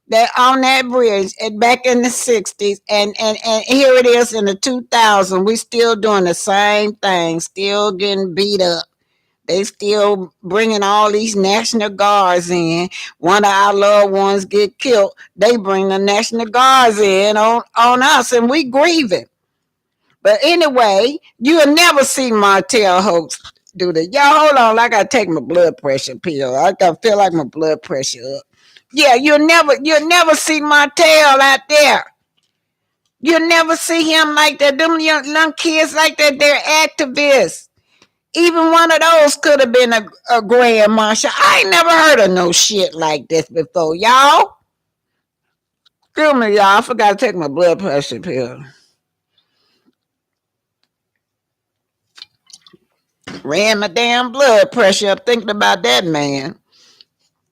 That on that bridge and back in the 60s and here it is in the 2000s. We still doing the same thing, still getting beat up. They still bringing all these National Guards in. One of our loved ones get killed. They bring the National Guards in on us, and we grieving. But anyway, you'll never see Martell hoax do that. Y'all hold on, I gotta take my blood pressure pill. I gotta feel like my blood pressure up. Yeah, you'll never see Martell out there. You'll never see him like that. Them young kids like that, they're activists. Even one of those could have been a grand marshal. I ain't never heard of no shit like this before, y'all. Excuse me, y'all. I forgot to take my blood pressure pill. Ran my damn blood pressure up thinking about that man.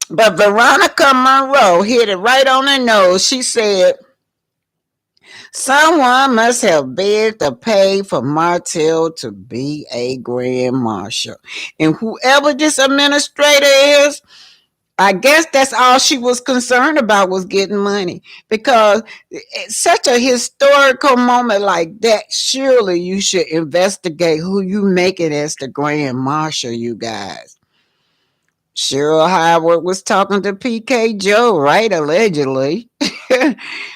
But Veronica Monroe hit it right on the nose. She said, someone must have begged to pay for Martell to be a grand marshal. And whoever this administrator is, I guess that's all she was concerned about was getting money. Because it's such a historical moment like that, surely you should investigate who you make it as the grand marshal, you guys. Cheryl Howard was talking to PK Joe, right? Allegedly.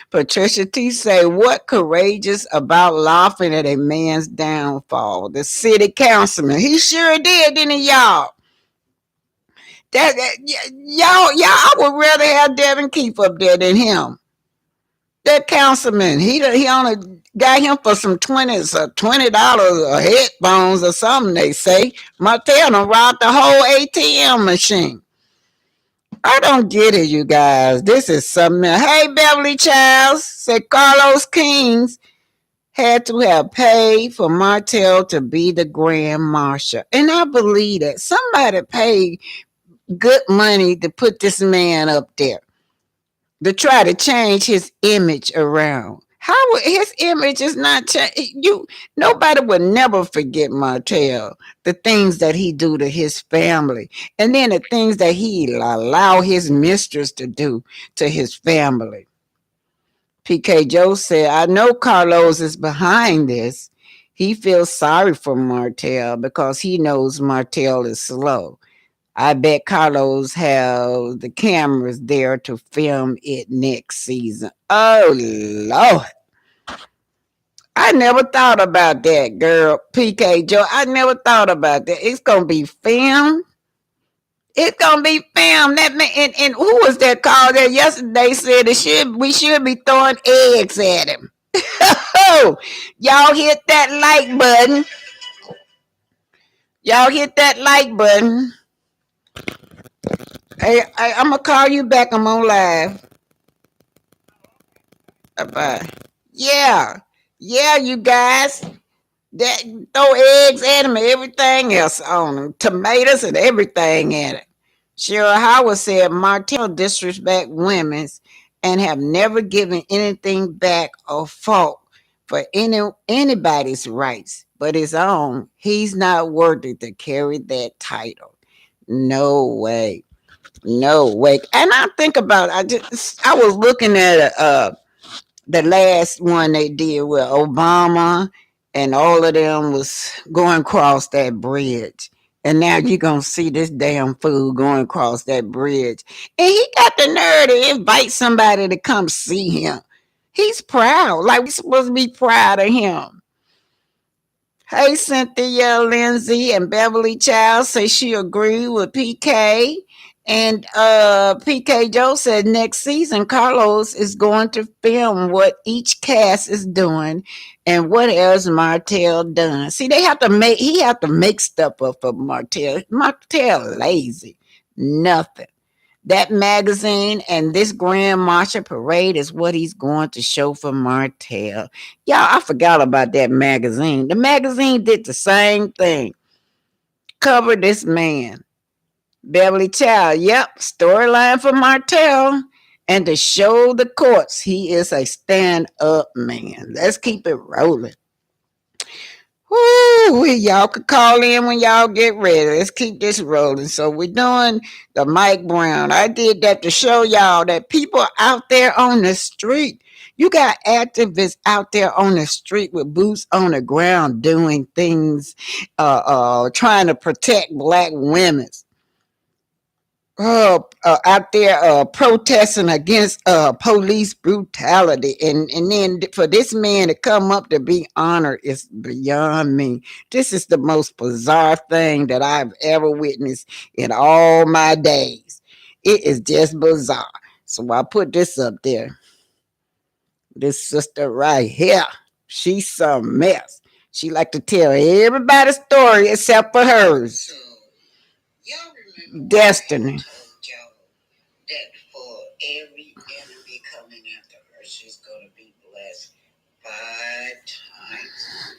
Patricia T say, what courageous about laughing at a man's downfall? The city councilman. He sure did, didn't he, y'all? Y'all, I would rather have Devin Keefe up there than him. That councilman, he only got him for some twenties or $20 or headphones or something. They say Martell done robbed the whole ATM machine. I don't get it, you guys. This is something. Hey, Beverly Childs said Carlos Kings had to have paid for Martell to be the grand marshal, and I believe that somebody paid good money to put this man up there to try to change his image around. How his image is not you? Nobody would never forget Martell, the things that he do to his family, and then the things that he allow his mistress to do to his family. PK Joe said, "I know Carlos is behind this. He feels sorry for Martell because he knows Martell is slow. I bet Carlos have the cameras there to film it next season." Oh Lord. I never thought about that, girl. PK Joe. I never thought about that. It's gonna be filmed. It's gonna be filmed. That man and who was that called that yesterday said we should be throwing eggs at him. Oh, y'all hit that like button. Y'all hit that like button. I'm gonna call you back. I'm on live. Bye bye. Yeah, yeah, you guys. That throw eggs at them and everything else on them, tomatoes and everything in it. Cheryl Howard said Martell disrespect women's and have never given anything back or fought for anybody's rights but his own. He's not worthy to carry that title. No way. No way. And I think about I was looking at the last one they did with Obama and all of them was going across that bridge. And now you're going to see this damn fool going across that bridge. And he got the nerve to invite somebody to come see him. He's proud. Like we supposed to be proud of him. Hey, Cynthia Lindsay and Beverly Child say she agreed with PK. And PK Joe said next season Carlos is going to film what each cast is doing and what else Martell done. See, he have to make stuff up for Martell. Martell lazy. Nothing. That magazine and this Grand Marshal parade is what he's going to show for Martell. Y'all, I forgot about that magazine. The magazine did the same thing. Cover this man. Beverly Child, yep, storyline for Martell. And to show the courts he is a stand up man. Let's keep it rolling. Woo, y'all could call in when y'all get ready. Let's keep this rolling. So we're doing the Mike Brown. I did that to show y'all that people out there on the street, you got activists out there on the street with boots on the ground doing things, trying to protect black women. Out there protesting against police brutality, and then for this man to come up to be honored is beyond me. This is the most bizarre thing that I've ever witnessed in all my days. It is just bizarre. So I put this up there. This sister right here, she's some mess. She like to tell everybody's story except for hers. Destiny. That for every enemy coming after her, she's going to be blessed 5 times.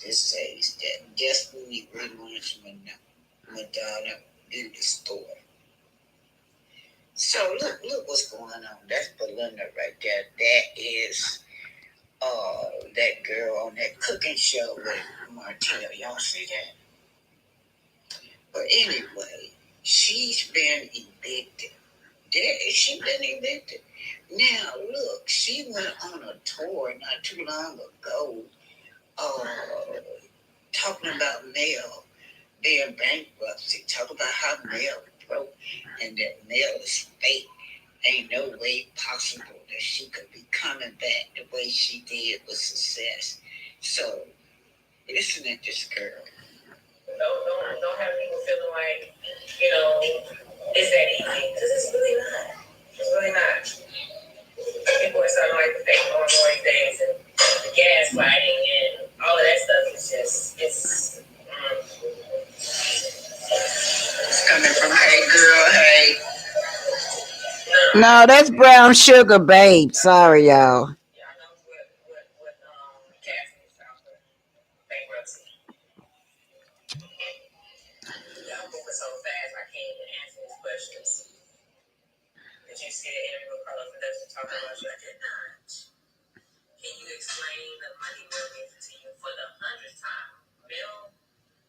This says that Destiny relaunch Madonna beauty store. So look what's going on. That's Belinda right there. That is that girl on that cooking show with Martell. Y'all see that? But anyway, she's been evicted. She been evicted. Now look, she went on a tour not too long ago, talking about Mel being bankruptcy. Talk about how Mel throat, and that mail is fake. Ain't no way possible that she could be coming back the way she did with success. So, listen at this girl. Don't have people feeling like, it's that easy. Because it's really not. It's really not. People are starting like the fake more things and the gaslighting and all of that stuff is just, it's coming from Hey Girl, Hey. No, that's Brown Sugar Babe. Sorry, y'all. Yeah, I know what Cassie is out for bankruptcy. Y'all moving so fast, I can't even answer these questions. Did you see the interview with Carlos and Dustin talking about you? I did not. Can you explain the money Bill gave to you for the 100th time? Bill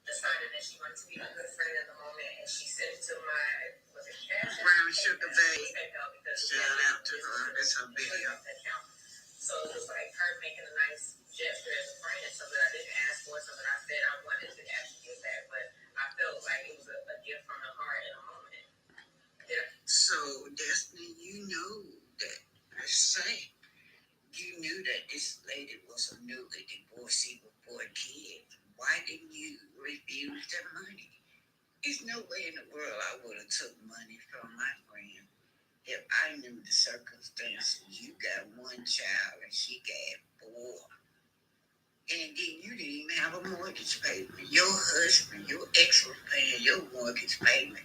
decided that she wanted to be a good friend at the moment, and she sent it to my, was it Cash? Brown Sugar Babe. Shout out to her. That's her video. So it was like her making a nice gesture as a friend, something I didn't ask for, something I said I wanted to actually give back, but I felt like it was a gift from the heart in a moment. Yeah. So, Destiny, you know that, let's say, you knew that this lady was a newly divorcee with 4 kids. Why didn't you refuse the money? There's no way in the world I would have took money from my friend if I knew the circumstances. You got 1 child and she got 4. And then you didn't even have a mortgage payment. Your husband, your ex was paying your mortgage payment.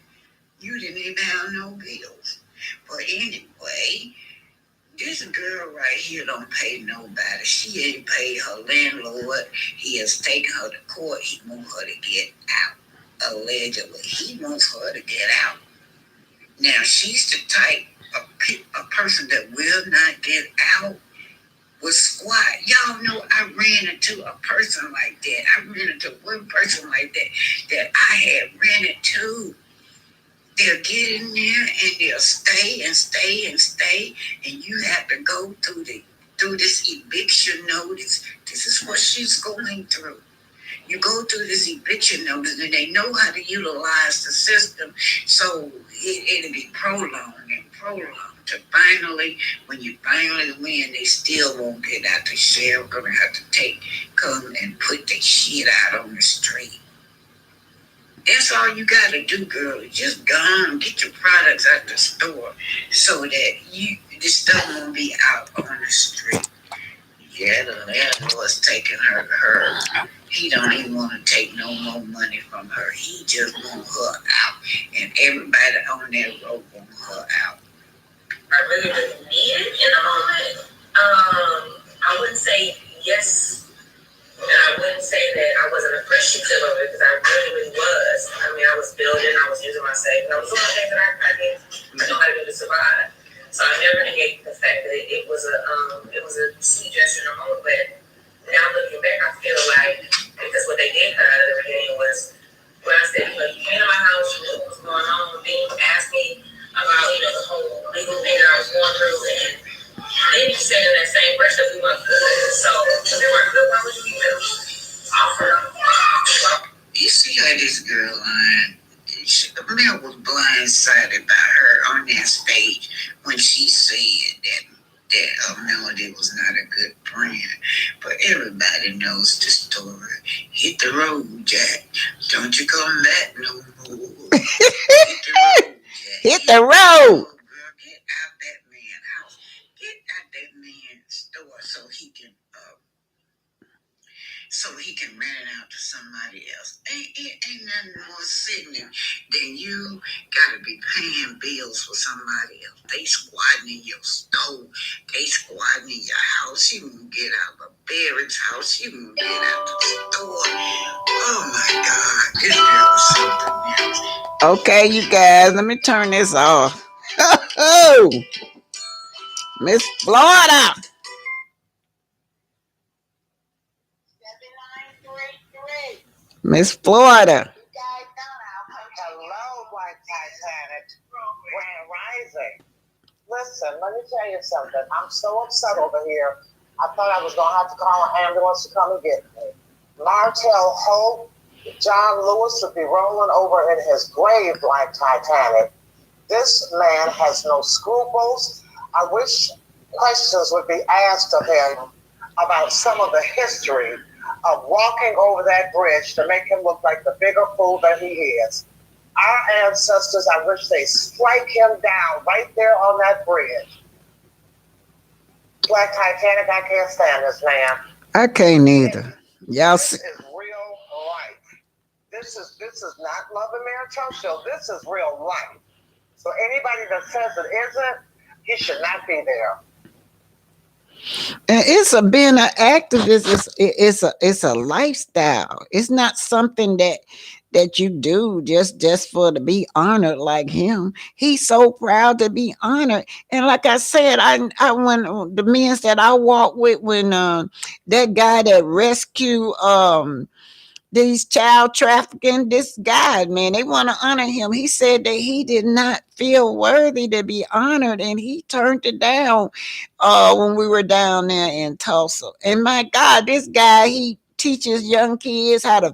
You didn't even have no bills. But anyway, this girl right here don't pay nobody. She ain't paid her landlord. He has taken her to court. He wants her to get out. Allegedly, he wants her to get out. Now, she's the type of a person that will not get out with squat. Y'all know I ran into a person like that. I ran into one person like that I had ran into. They'll get in there and they'll stay and stay and stay, and you have to go through this eviction notice. This is what she's going through. You go through this eviction notice, and they know how to utilize the system, so it'll be prolonged and prolonged. To finally, when you finally win, they still won't get out. The sheriff gonna have to come and put the shit out on the street. That's all you gotta do, girl. Just go on and get your products out the store so that this stuff won't be out on the street. Yeah, the landlord's taking her. He don't even want to take no more money from her. He just want her out. And everybody on that road want her out. I really didn't need it in the moment. I wouldn't say yes. And I wouldn't say that I wasn't appreciative of it because I really was. I mean, I was building, I was using my savings, I was doing things that I know how to do to survive. So I never negated the fact that it was a sweet gesture in a moment. But now looking back, I feel like because what they did cut out of the beginning was when I said, you came to my house, you knew what was going on with me, asked me about the whole legal thing that I was going through, and then you said in that same breath that we weren't good. So if we weren't good, why would you even offer? You see how this girl lying? Mel was blindsided by her on that stage when she said that Melody was not a good friend. But everybody knows the story. Hit the road, Jack. Don't you come back no more. Hit the road, Jack. Hit the road. Girl, get out that man's house. Get out that man's store so he can rent it out to somebody else. Ain't nothing more sickening than you gotta be paying bills for somebody else. They squatting in your stove. They squatting in your house. You can get out of Barrett's house. You can get out the store. Oh my God, this girl is something else. Okay, you guys, let me turn this off. Oh, Miss Florida. Miss Florida. Hello, Black Titanic. Grand Rising. Listen, let me tell you something. I'm so upset over here. I thought I was going to have to call an ambulance to come and get me. Martell Hope John Lewis would be rolling over in his grave like Titanic. This man has no scruples. I wish questions would be asked of him about some of the history of walking over that bridge to make him look like the bigger fool that he is. Our ancestors, I wish they strike him down right there on that bridge. Black Titanic, I can't stand this man. I can't And either. Y'all this see, is real life. This is not Love and Marriage Show. This is real life. So anybody that says it isn't, he should not be there. and it's a being an activist. It's a lifestyle. It's not something that you do just for to be honored like him. He's so proud to be honored. And like I said, I when the men that I walked with when that guy that rescued these child trafficking, this guy, man, they want to honor him. He said that he did not feel worthy to be honored and he turned it down when we were down there in Tulsa. And my God, this guy, he teaches young kids how to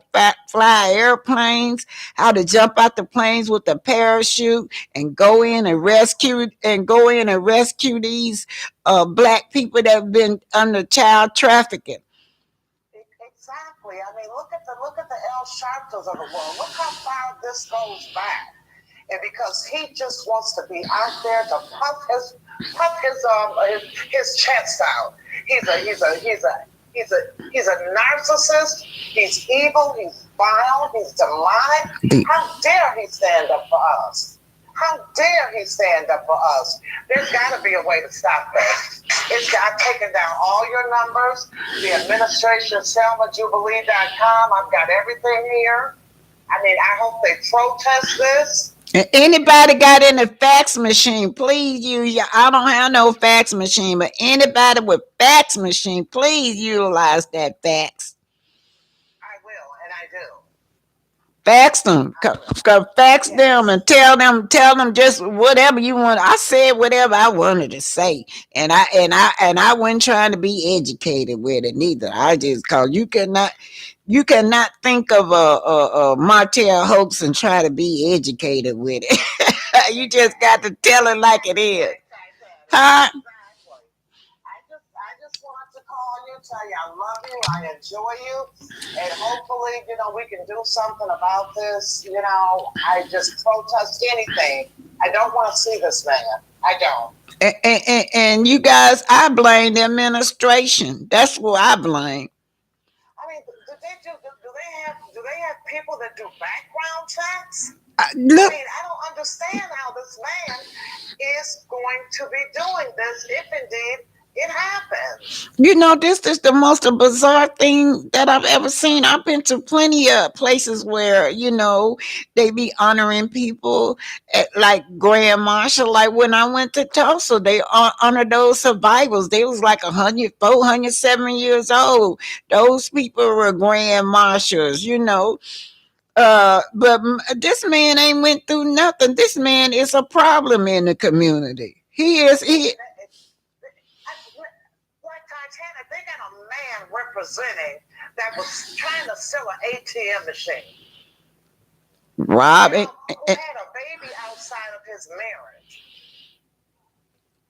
fly airplanes, how to jump out the planes with a parachute and go in and rescue these black people that have been under child trafficking. Exactly. I mean, look at the El Sharptos of the world. Look how far this goes back. And because he just wants to be out there to puff his chest out. He's a narcissist. He's evil. He's vile. He's demonic. The, How dare he stand up for us? How dare he stand up for us? There's got to be a way to stop this. It's got taken down all your numbers. The administration, SelmaJubilee.com. I've got everything here. I mean, I hope they protest this. anybody got in a fax machine, please use your. I don't have no fax machine, but anybody with fax machine, please utilize that fax. I will, and I do. Fax them, I will. fax them, Yes. and tell them just whatever you want. I said whatever I wanted to say, and I wasn't trying to be educated with it neither. I just called you cannot think of a Martell hoax and try to be educated with it. You just got to tell it like it is. Exactly, Titanic. Huh? Exactly. I just wanted to call you, tell you I love you, I enjoy you, and hopefully, we can do something about this. I just protest anything. I don't want to see this man. I don't. And you guys, I blame the administration. That's what I blame. I mean, do they have people that do background checks? I Look, mean, I don't understand how this man is going to be doing this if indeed it happens. this is the most bizarre thing that I've ever seen. I've been to plenty of places where, they be honoring people like Grand Marshal. Like when I went to Tulsa, they honor those survivors. They was like 100, 407 years old. Those people were Grand Marshals. But this man ain't went through nothing. This man is a problem in the community. He is. He Like Titanic, they got a man representing that was trying to sell an ATM machine. Rob. Who had a baby outside of his marriage.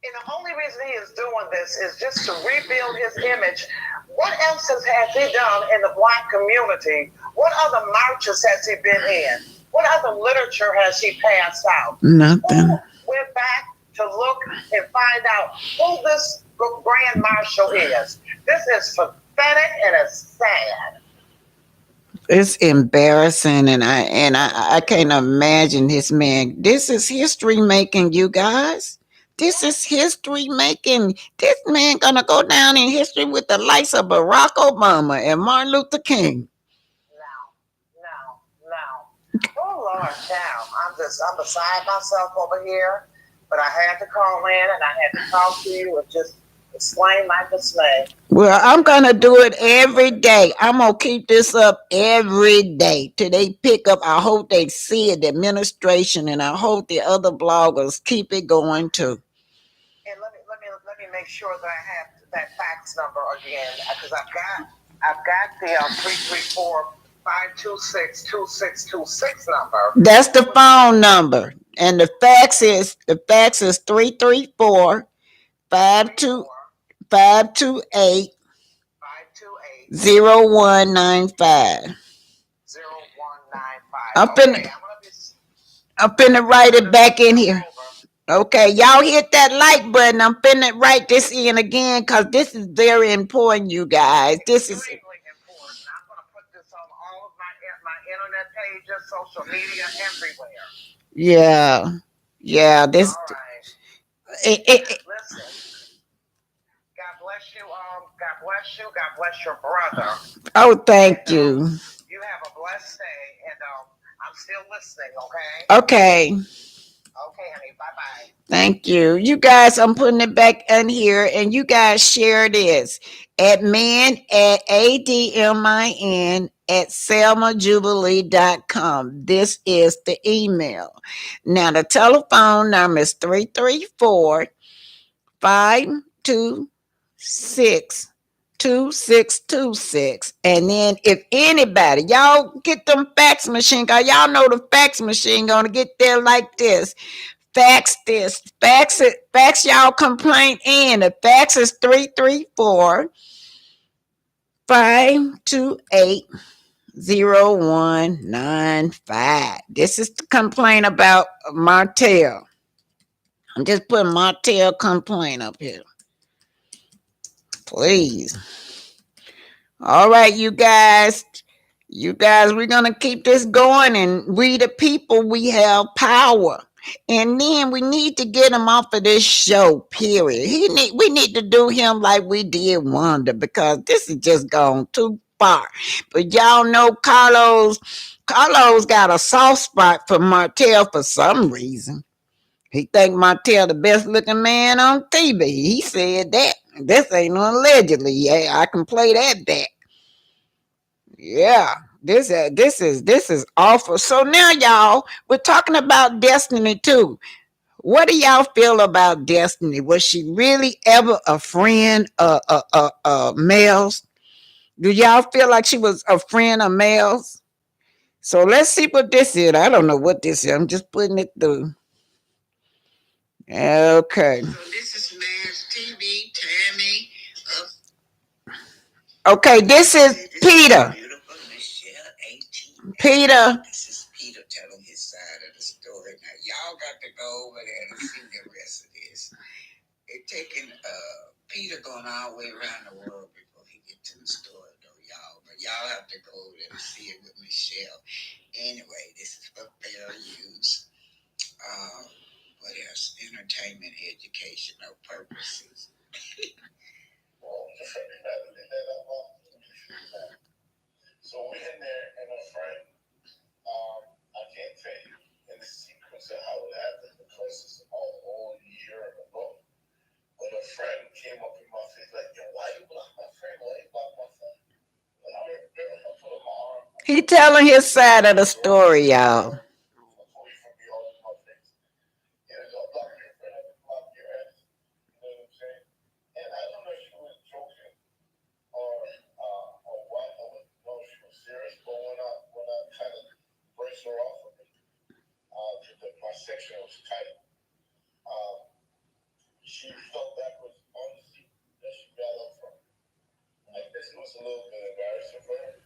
And the only reason he is doing this is just to rebuild his image. What else has he done in the black community? What other marches has he been in? What other literature has he passed out? Nothing. Who went back to look and find out who this Grand Marshal is? This is pathetic and it's sad. It's embarrassing, and I can't imagine this man. This is history making, you guys. This is history making. This man gonna go down in history with the likes of Barack Obama and Martin Luther King. No. Oh Lord, child. I'm beside myself over here, but I had to call in and I had to talk to you and just explain my dismay. Well, I'm gonna do it every day. I'm gonna keep this up every day till they pick up. I hope they see it, the administration, and I hope the other bloggers keep it going too. And let me make sure that I have that fax number again because I've got the 334 526-2626 number. That's the phone number. And the fax is 334 528 0195. 0195. I'm finna, Okay, I'm finna write it back in here. Okay, y'all hit that like button. I'm finna write this in again because this is very important, you guys. This is extremely important. I'm going to put this on all of my internet pages, social media, everywhere. yeah, yeah. This All right. Listen, God bless you. God bless you. God bless your brother. oh, thank And you. you have a blessed day. And I'm still listening. Okay. Okay. Okay, honey. Bye bye. Thank you. You guys, I'm putting it back in here and you guys share this admin at ADMIN at selmajubilee.com. This is the email. Now, the telephone number is 334 526 2626. And then if anybody, y'all get them fax machine, cause y'all know the fax machine gonna get there like this. Fax this, fax it, fax y'all complaint in. The fax is 334 528 0195. This is the complaint about Martell. I'm just putting Martell complaint up here. Please. All right, you guys. You guys, we're gonna keep this going, and we the people, we have power. And then we need to get him off of this show. Period. We need to do him like we did Wanda because this is just gone too far. But y'all know Carlos. Carlos got a soft spot for Martell for some reason. He think Martell the best looking man on TV. He said that. This ain't no allegedly. Yeah, I can play that back. Yeah, this is awful. So now, y'all, we're talking about Destiny too. What do y'all feel about Destiny? Was she really ever a friend of Mel's? Do y'all feel like she was a friend of Mel's? So let's see what this is. I don't know what this is. I'm just putting it through. Okay. So this is Mel's TV, Tammy. Okay, this is Peter. Peter. This is Peter telling his side of the story. Now y'all got to go over there and see the rest of this. It taking Peter going all the way around the world before he get to the story though, y'all. But y'all have to go over there and see it with Michelle. Anyway, this is for fair use. What else? Entertainment, educational purposes. So we're in there and a friend. I can't tell you in the sequence of how it happened because it's a whole year ago. But a friend came up in my face like, "Yo, why you block my friend? Why you block my friend?" And I put him on. He telling his side of the story, y'all. My section was tight. She felt that was on the seat that she got up from. I guess it was a little bit embarrassing for her.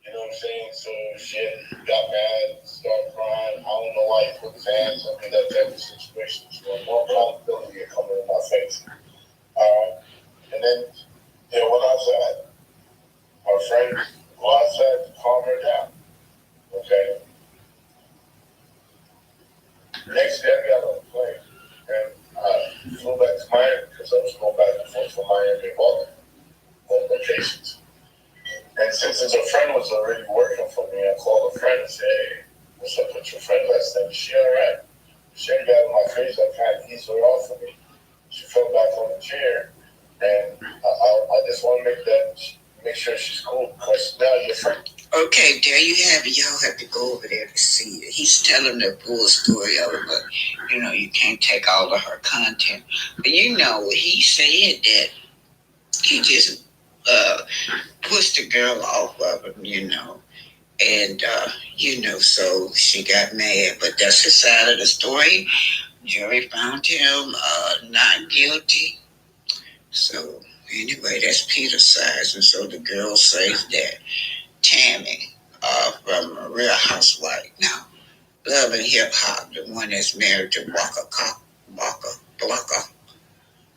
You know what I'm saying? So she got mad, started crying. I don't know why he put his hands on me, that type of situation. So more accountability coming in my face. And then they went outside. Our friend go outside to calm her down. Okay. Next day I got on a plane and I flew back to Miami because I was going back and forth from Miami and Baltimore on vacations. And since a friend was already working for me, I called a friend and said, "Hey, what's up with your friend last night? Is she all right?" She got in my face, I kind of eased her off of me. She fell back on the chair, and I just want to make sure she's cool because now you're friend. Okay, there you have it. Y'all have to go over there to see it. He's telling the full story of it, but you can't take all of her content. But he said that he just uh, pushed the girl off of him, and so she got mad. But that's the side of the story. Jury found him not guilty. So anyway, that's Peter's side, and so the girl says that Tammy, from a Real Housewife now, Love and Hip Hop, the one that's married to Walker Blocker,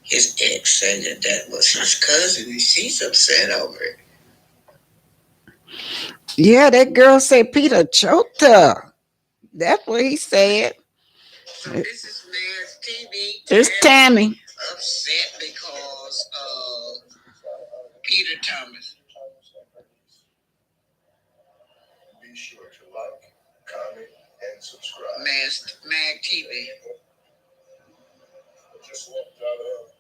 his ex said that that was his cousin, and she's upset over it. Yeah, that girl said Peter choked her. That's what he said. So this is Mass TV. It's Tammy. Upset because Peter Thomas. Be sure to like, comment, and subscribe. Mag TV. I just walked out of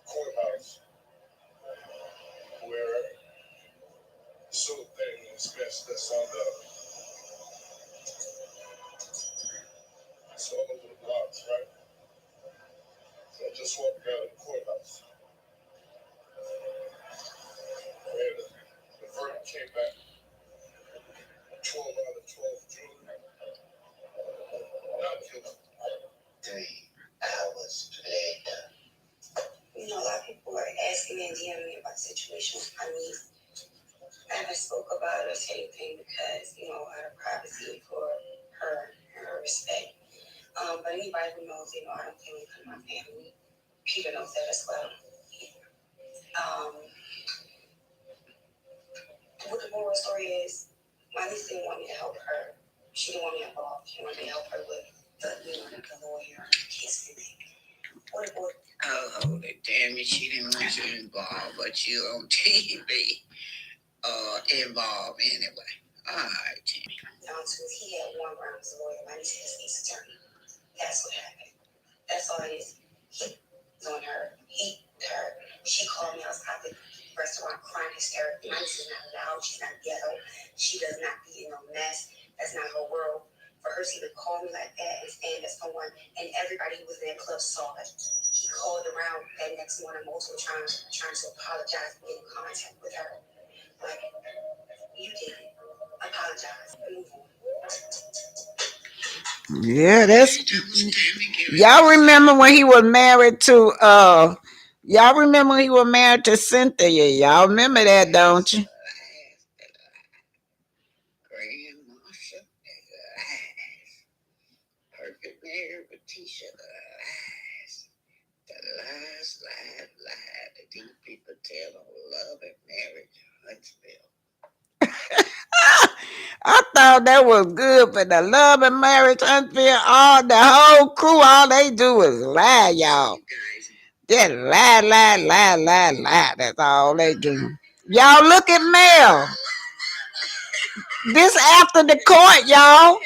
courthouse where so thing is best that's on the it's all over the blocks, right? So I just walked out of the courthouse. And the verdict came back 12 out of 12 jurors not guilty. 3 hours later. A lot of people are asking me and DMing me about the situation with my niece. I haven't spoke about it or said anything because, out of privacy for her and her respect. But anybody who knows, I don't feel anything in my family. Peter knows that as well. Um, what the moral story is, my niece didn't want me to help her. She didn't want me involved. She wanted me to help her with the lawyer, case and thing. What about? Oh, damn it, she didn't want you involved, but you on TV. Involved anyway. All right, Tammy. No, he had one round as a lawyer. My niece is his actor. That's what happened. That's all it is. He was on her. Her. She called me. I was at the restaurant crying hysterically. My niece is not loud. She's not ghetto. She does not be in no mess. That's not her world. For her to even call me like that and stand as someone, and everybody who was in that club saw it. He called around that next morning multiple times, trying to apologize and get in contact with her. Like, you did it. Apologize. Move on. Yeah, that's y'all remember when he was married to y'all remember when he was married to Cynthia. Y'all remember that, don't you? Grandmarshal. Perfect married with Tisha. The lies, that these people tell on love and marriage, Huntsville. I thought that was good for the love and marriage Huntsville. All the whole crew, all they do is lie, y'all. Just lie. That's all they do. Y'all look at Mel. This after the court, y'all.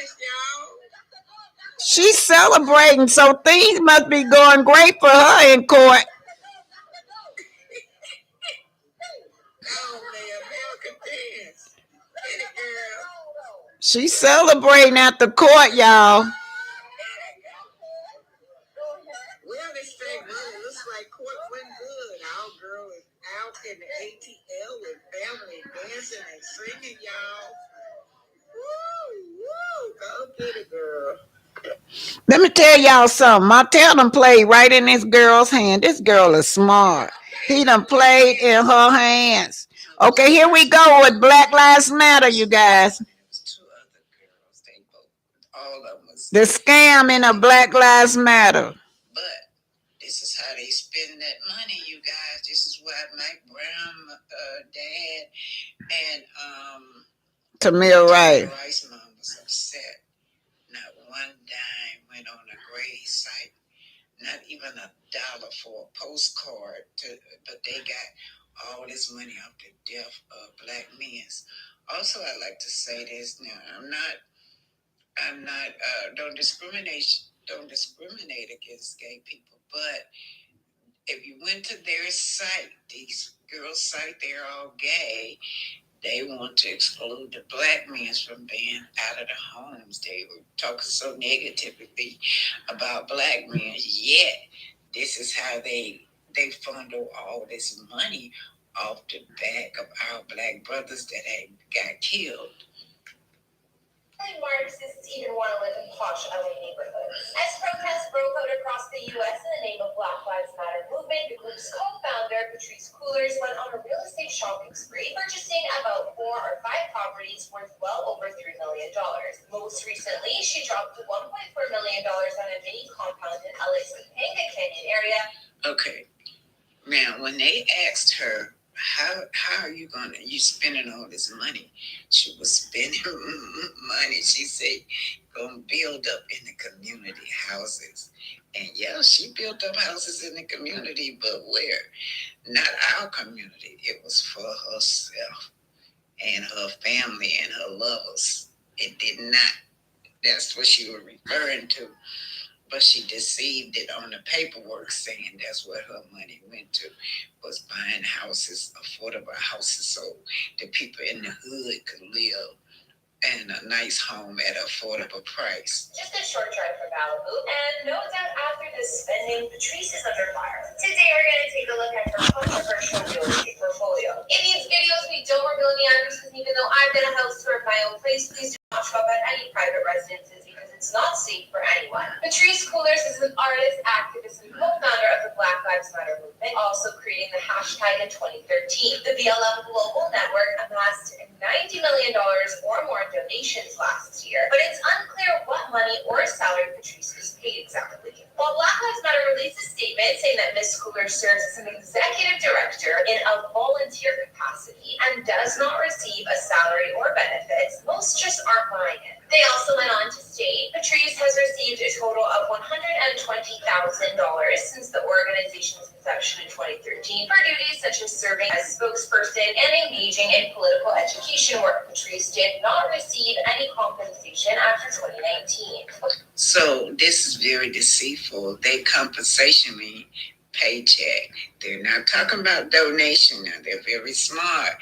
She's celebrating, so things must be going great for her in court. She's celebrating at the court, y'all. Well, they say, well, it looks like court went good. Our girl is out in the ATL with family dancing and singing, y'all. Woo, go get it, girl. Let me tell y'all something. Martell done played right in this girl's hand. This girl is smart. He done played in her hands. Okay, here we go with Black Lives Matter, you guys. The scam in a Black Lives Matter. But this is how they spend that money, you guys. This is why Mike Brown, dad, and Tamir Rice's mom was upset. Not one dime went on a grave site. Not even $1 for a postcard. But they got all this money off the death of black men. Also, I like to say this now. I'm not. Don't discriminate against gay people. But if you went to their site, these girls' site, they're all gay. They want to exclude the black men from being out of the homes. They were talking so negatively about black men. Yet, this is how they funnel all this money off the back of our black brothers that had got killed. Marxists even want to live in posh LA neighborhoods. As protests broke out across the U.S. in the name of Black Lives Matter movement, the group's co-founder, Patrisse Cullors, went on a real estate shopping spree, purchasing about 4 or 5 properties worth well over $3 million. Most recently, she dropped $1.4 million on a mini compound in LA's Topanga Canyon area. Okay, now when they asked her, how are you spending all this money? She was spending money. She said, gonna build up in the community houses. And yeah, she built up houses in the community, but where? Not our community. It was for herself and her family and her lovers. It did not. That's what she was referring to. But she deceived it on the paperwork, saying that's what her money went to, was buying houses, affordable houses, so the people in the hood could live in a nice home at an affordable price. Just a short drive from Malibu, and no doubt after this spending, Patrisse is under fire. Today we're going to take a look at her controversial real estate portfolio. In these videos, we don't reveal any addresses, even though I've been a house tour of my own place. Please do not shop at any private residences because it's not safe for anyone. Patrisse Cullors is an artist, activist, and co-founder of the Black Lives Matter movement, also creating the hashtag in 2013. The BLM Global Network amassed $90 million or more in donations last year, but it's unclear what money or salary Patrisse was paid exactly. While Black Lives Matter released a statement saying that Ms. Cullors serves as an executive director in a volunteer capacity and does not receive a salary or benefits, most just aren't buying it. They also went on to state Patrisse has received a total of $120,000 since the organization's inception in 2013 for duties such as serving as spokesperson and engaging in political education work. Patrisse did not receive any compensation after 2019. So this is very deceitful. They compensation mean paycheck. They're not talking about donation now. They're very smart.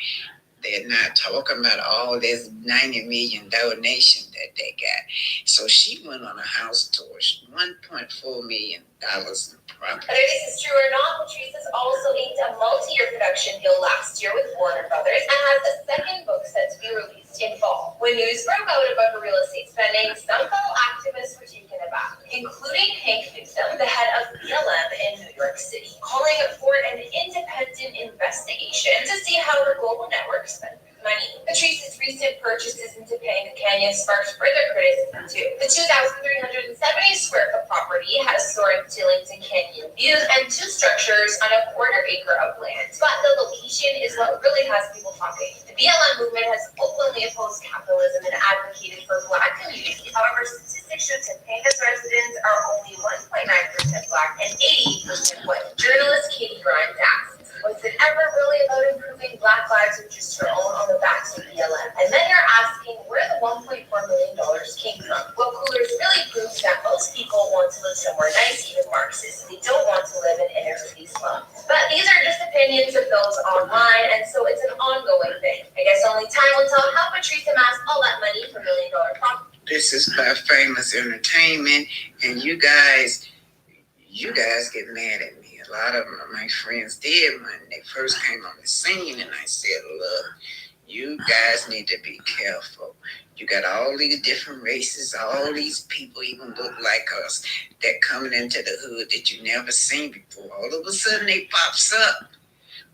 They're not talking about all this 90 million donation that they got. So she went on a house tour, $1.4 million in property. Whether this is true or not, Patrisse has also inked a multi-year production deal last year with Warner Brothers and has a second book set to be released in fall. When news broke out about her real estate spending, some fellow activists were taken aback, including Hank Newsom, the head of BLM in New York City, calling for an independent investigation to see how the global network spent money. Patrice's recent purchases in Topanga Canyon sparked further criticism too. The 2,370 square foot property has soaring ceilings and canyon views and 2 structures on a quarter acre of land. But the location is what really has people talking. The BLM movement has openly opposed capitalism and advocated for Black communities. However, statistics show Topanga's residents are only 1.9% Black and 88% white. Journalist Katie Grimes asked, was it ever really about improving Black lives or just your own on the backs of BLM? And then you're asking where the $1.4 million came from. Well, Cullors really proves that most people want to live somewhere nice, even Marxists. They don't want to live in inner city slums. But these are just opinions of those online, and so it's an ongoing thing. I guess only time will tell how Patrisse amassed all that money for $1 million property. This is by Famous Entertainment, and you guys get mad at me. A lot of my friends did when they first came on the scene, and I said, look, you guys need to be careful. You got all these different races, all these people even look like us that coming into the hood that you never seen before. All of a sudden they pops up,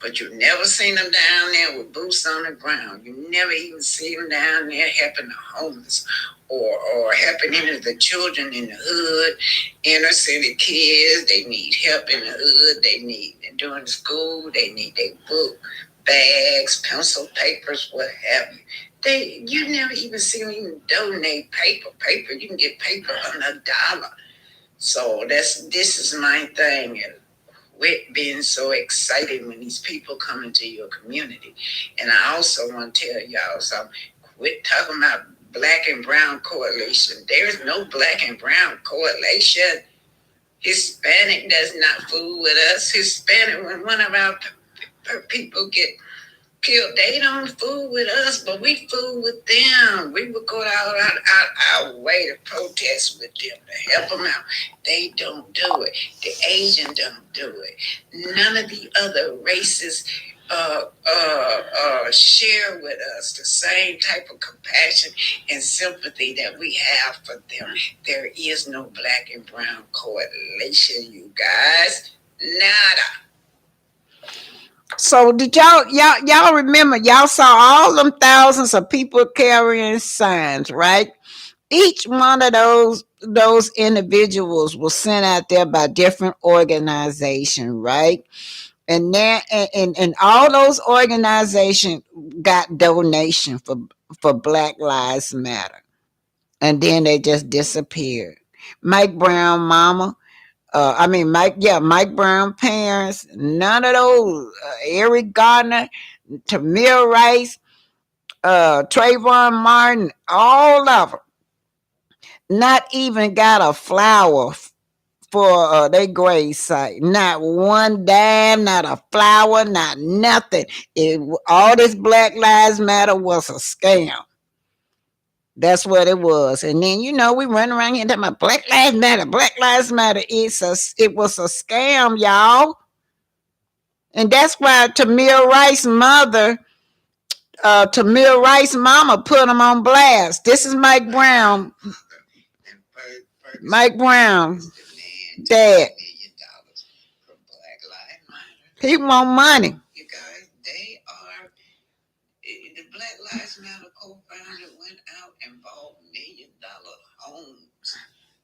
but you never seen them down there with boots on the ground. You never even see them down there helping the homeless or helping any of the children in the hood, inner city kids. They need help in the hood. They need, during school, they need their book, bags, pencil, papers, what have you. You never even see them even donate paper. You can get paper under $1. So this is my thing. And quit being so excited when these people come into your community. And I also want to tell y'all something. Quit talking about Black and brown correlation. There is no Black and brown correlation. Hispanic does not fool with us. Hispanic, when one of our people get killed, they don't fool with us, but we fool with them. We would go out our way to protest with them, to help them out. They don't do it. The Asian don't do it. None of the other races share with us the same type of compassion and sympathy that we have for them. There is no black and brown correlation, you guys. Nada. So did y'all remember y'all saw all them thousands of people carrying signs, right? Each one of those individuals was sent out there by different organization, right? And then and all those organizations got donation for Black Lives Matter, and then they just disappeared. Mike Brown mama, Mike Brown parents, none of those. Eric Gardner, Tamir Rice, Trayvon Martin, all of them, not even got a flower for their grave site. Not one dime, not a flower, not nothing. All this Black Lives Matter was a scam. That's what it was. And then we run around here talking about Black Lives Matter, Black Lives Matter. It was a scam, y'all. And that's why Tamir Rice's mama put him on blast. This is Mike Brown. Mike Brown, dad. He want money. You guys, they are the Black Lives Matter co-founder went out and bought $1 million homes.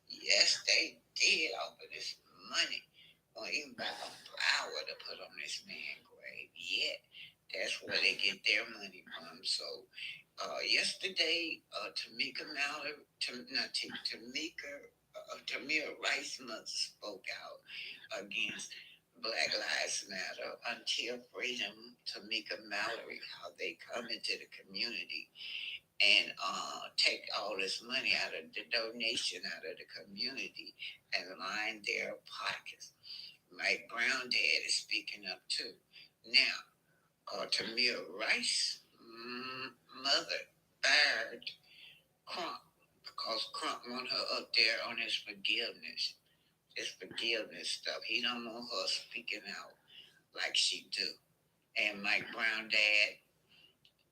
Yes, they did off of this money. Won't even buy a flower to put on this man's grave yet. That's where they get their money from. So yesterday, Tamika Mallard, Tamir Rice mother spoke out against Black Lives Matter, Until Freedom, Tamika Mallory, how they come into the community and take all this money out of the donation out of the community and line their pockets. Mike Brown dad is speaking up too. Now, Tamir Rice mother fired Crump because Crump want her up there on his forgiveness. His forgiveness stuff. He don't want her speaking out like she do. And Mike Brown dad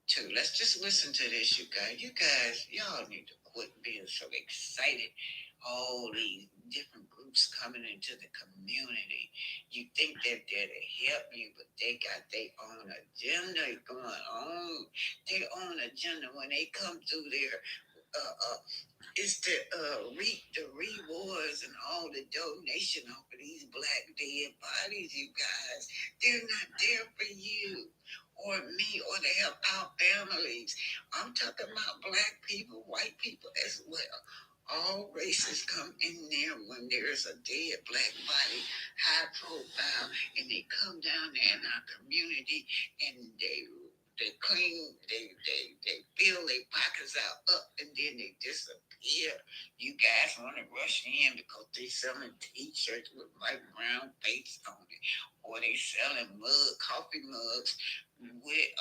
too. Let's just listen to this, you guys. You guys, y'all need to quit being so excited. All these different groups coming into the community. You think that they're to help you, but they got their own agenda going on. Their own agenda when they come through there. Is to reap the rewards and all the donation off of these black dead bodies, you guys. They're not there for you or me or to help our families. I'm talking about black people, white people as well. All races come in there when there's a dead black body, high profile, and they come down there in our community and they clean, they fill their pockets up and then they disappear. You guys want to rush in because they selling t-shirts with Mike Brown face on it, or they selling coffee mugs with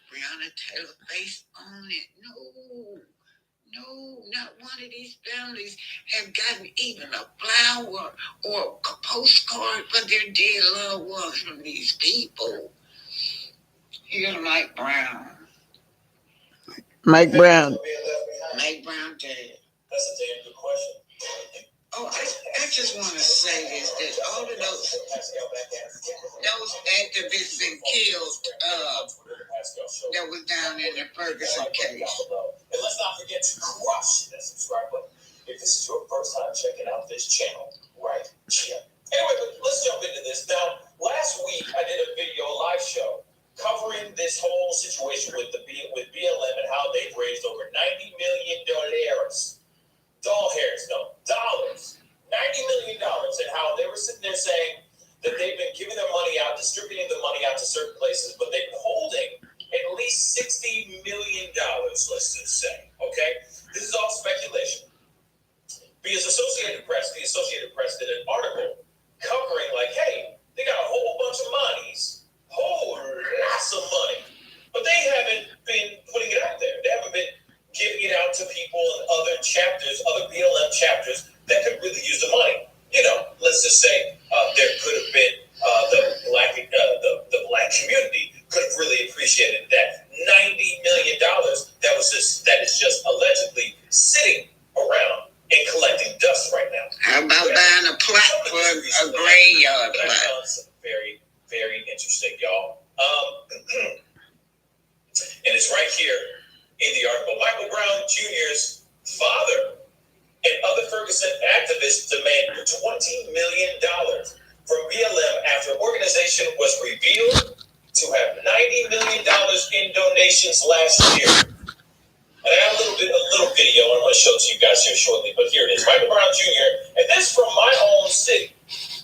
Breonna Taylor face on it. No, not one of these families have gotten even a flower or a postcard for their dead loved ones from these people. Here's Mike Brown. Mike Brown dad. That's a damn good question. Oh, I just want to say this, that all of those activists been killed that was down in the Ferguson case. And let's not forget to crush that subscribe button. If this is your first time checking out this channel, right here. Anyway, let's jump into this. Now, last week I did a video live show covering this whole situation with BLM and how they've raised over $90 million. Dollars. $90 million, and how they were sitting there saying that they've been giving their money out, distributing the money out to certain places, but they've been holding at least $60 million, let's just say. Okay? This is all speculation. The Associated Press did an article graveyard That plot. sounds very, very interesting, y'all. And it's right here in the article. Michael Brown Jr.'s father and other Ferguson activists demand $20 million from BLM after organization was revealed to have $90 million in donations last year. And I have a little video I want to show to you guys here shortly, but here it is. Michael Brown Jr., and this from my own city.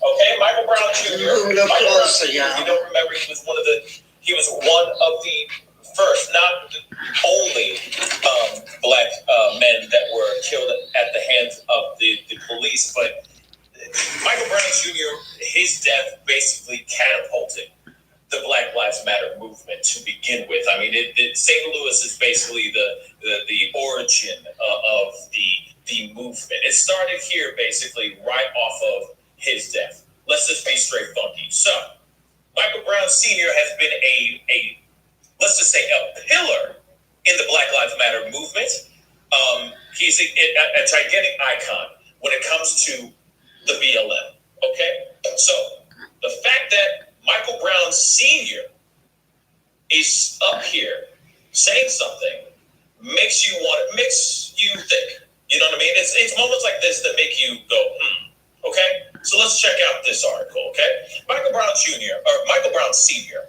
Okay, Michael Brown Jr. Michael Brown Jr., if you don't remember, he was one of the first, not the only black men that were killed at the hands of the police, but Michael Brown Jr., his death basically catapulted the Black Lives Matter movement to begin with. I mean, St. Louis is basically the origin of the movement. It started here basically right off of his death. Let's just be straight funky. So, Michael Brown Sr. has been a let's just say a pillar in the Black Lives Matter movement. He's a gigantic icon when it comes to the BLM. Okay? So, the fact that Michael Brown Sr. is up here saying something makes you think. You know what I mean? It's moments like this that make you go, okay? So let's check out this article, okay? Michael Brown Sr.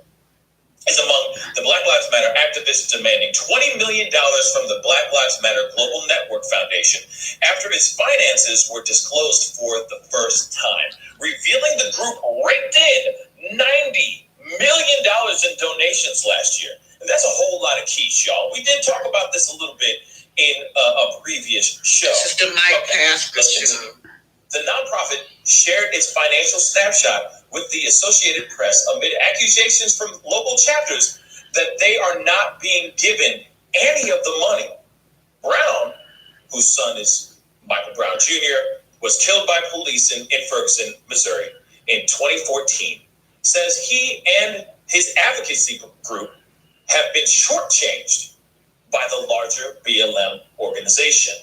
is among the Black Lives Matter activists demanding $20 million from the Black Lives Matter Global Network Foundation after its finances were disclosed for the first time, revealing the group raked in $90 million in donations last year. And that's a whole lot of quiche, y'all. We did talk about this a little bit in a previous show. This is the Mike Pascal show. The nonprofit shared its financial snapshot with the Associated Press amid accusations from local chapters that they are not being given any of the money. Brown, whose son is Michael Brown Jr., was killed by police in Ferguson, Missouri in 2014, says he and his advocacy group have been shortchanged by the larger BLM organization.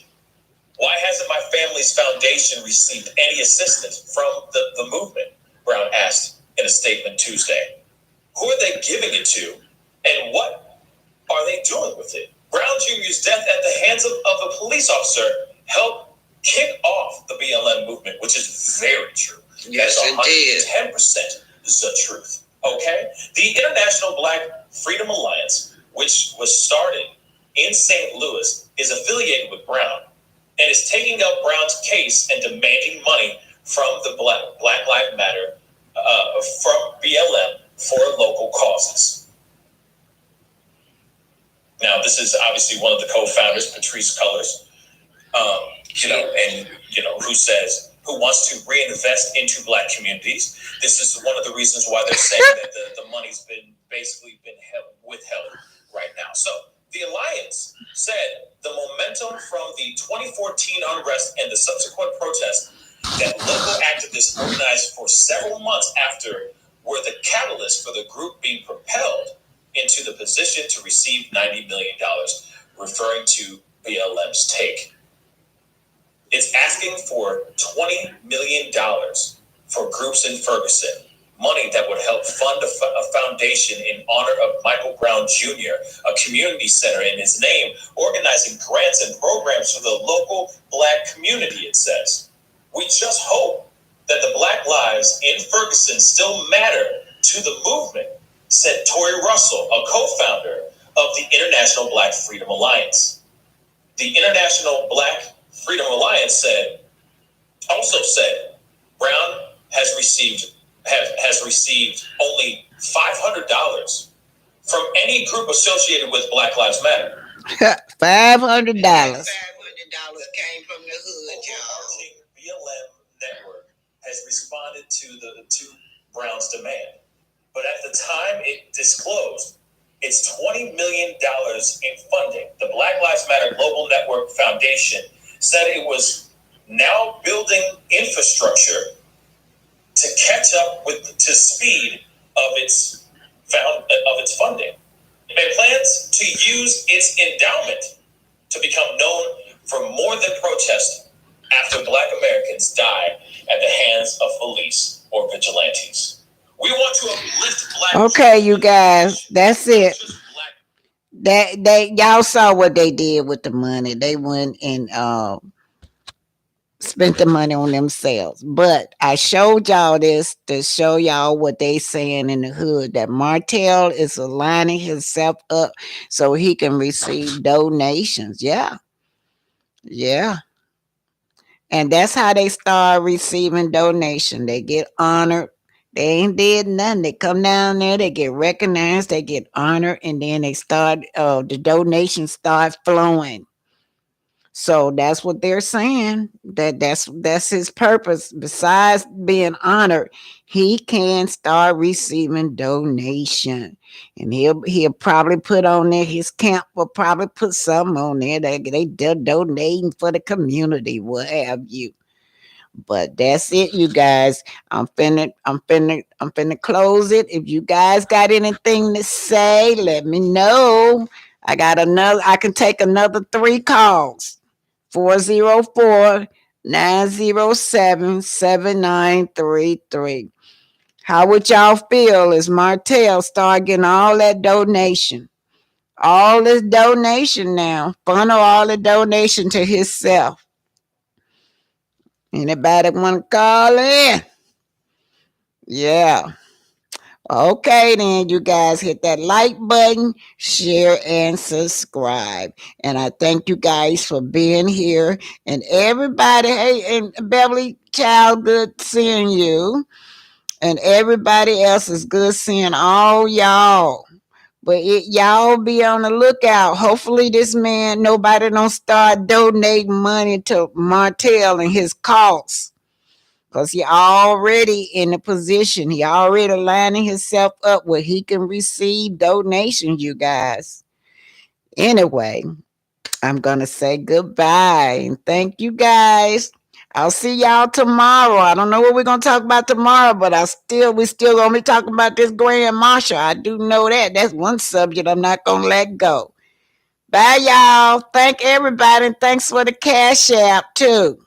Why hasn't my family's foundation received any assistance from the movement? Brown asked in a statement Tuesday. Who are they giving it to, and what are they doing with it? Brown Jr.'s death at the hands of a police officer helped kick off the BLM movement, which is very true. Yes, it is 110% the truth. Okay? The International Black Freedom Alliance, which was started in St. Louis, is affiliated with Brown and is taking up Brown's case and demanding money from the Black Lives Matter, from BLM for local causes. Now, this is obviously one of the co-founders, Patrice Cullors, who wants to reinvest into black communities. This is one of the reasons why they're saying that the money's been withheld right now. So the Alliance said the momentum from the 2014 unrest and the subsequent protests that local activists organized for several months after were the catalyst for the group being propelled into the position to receive $90 million, referring to BLM's take. It's asking for $20 million for groups in Ferguson, money that would help fund a foundation in honor of Michael Brown Jr., a community center in his name, organizing grants and programs for the local black community, it says. We just hope that the black lives in Ferguson still matter to the movement, said Tori Russell, a co-founder of the International Black Freedom Alliance. The International Black Freedom Alliance also said Brown has received only $500 from any group associated with Black Lives Matter. $500. $500 came from the hood, y'all. BLM network has responded to Brown's demand, but at the time it disclosed its $20 million in funding. The Black Lives Matter Global Network Foundation said it was now building infrastructure to catch up to speed of its funding. It plans to use its endowment to become known for more than protest after Black Americans die at the hands of police or vigilantes. We want to uplift black. Okay, you guys, that's it. That they y'all saw what they did with the money. They went and spent the money on themselves. But I showed y'all this to show y'all what they saying in the hood, that Martell is aligning himself up so he can receive donations. Yeah, yeah. And that's how they start receiving donation. They get honored. They ain't did nothing. They come down there, they get recognized, they get honored, and then they start the donations start flowing. So that's what they're saying. That's his purpose. Besides being honored, he can start receiving donation, and he'll probably put on there. His camp will probably put something on there that they're donating for the community, what have you. But that's it, you guys. I'm finna close it. If you guys got anything to say, let me know. I can take another 3 calls. 404-907-7933. How would y'all feel as Martell start getting all that donation? All this donation now. Funnel all the donation to himself. Anybody want to call in? Yeah. Okay, then you guys hit that like button, share, and subscribe. And I thank you guys for being here. And everybody, hey, and Beverly Child, good seeing you. And everybody else is good seeing all y'all. But y'all be on the lookout. Hopefully, this man, nobody don't start donating money to Martell and his cause. Because he already in a position. He already lining himself up where he can receive donations, you guys. Anyway, I'm going to say goodbye. And thank you guys. I'll see y'all tomorrow. I don't know what we're gonna talk about tomorrow, but we still gonna be talking about this grand marshal. I do know that. That's one subject I'm not gonna let go. Bye y'all. Thank everybody and thanks for the cash app too.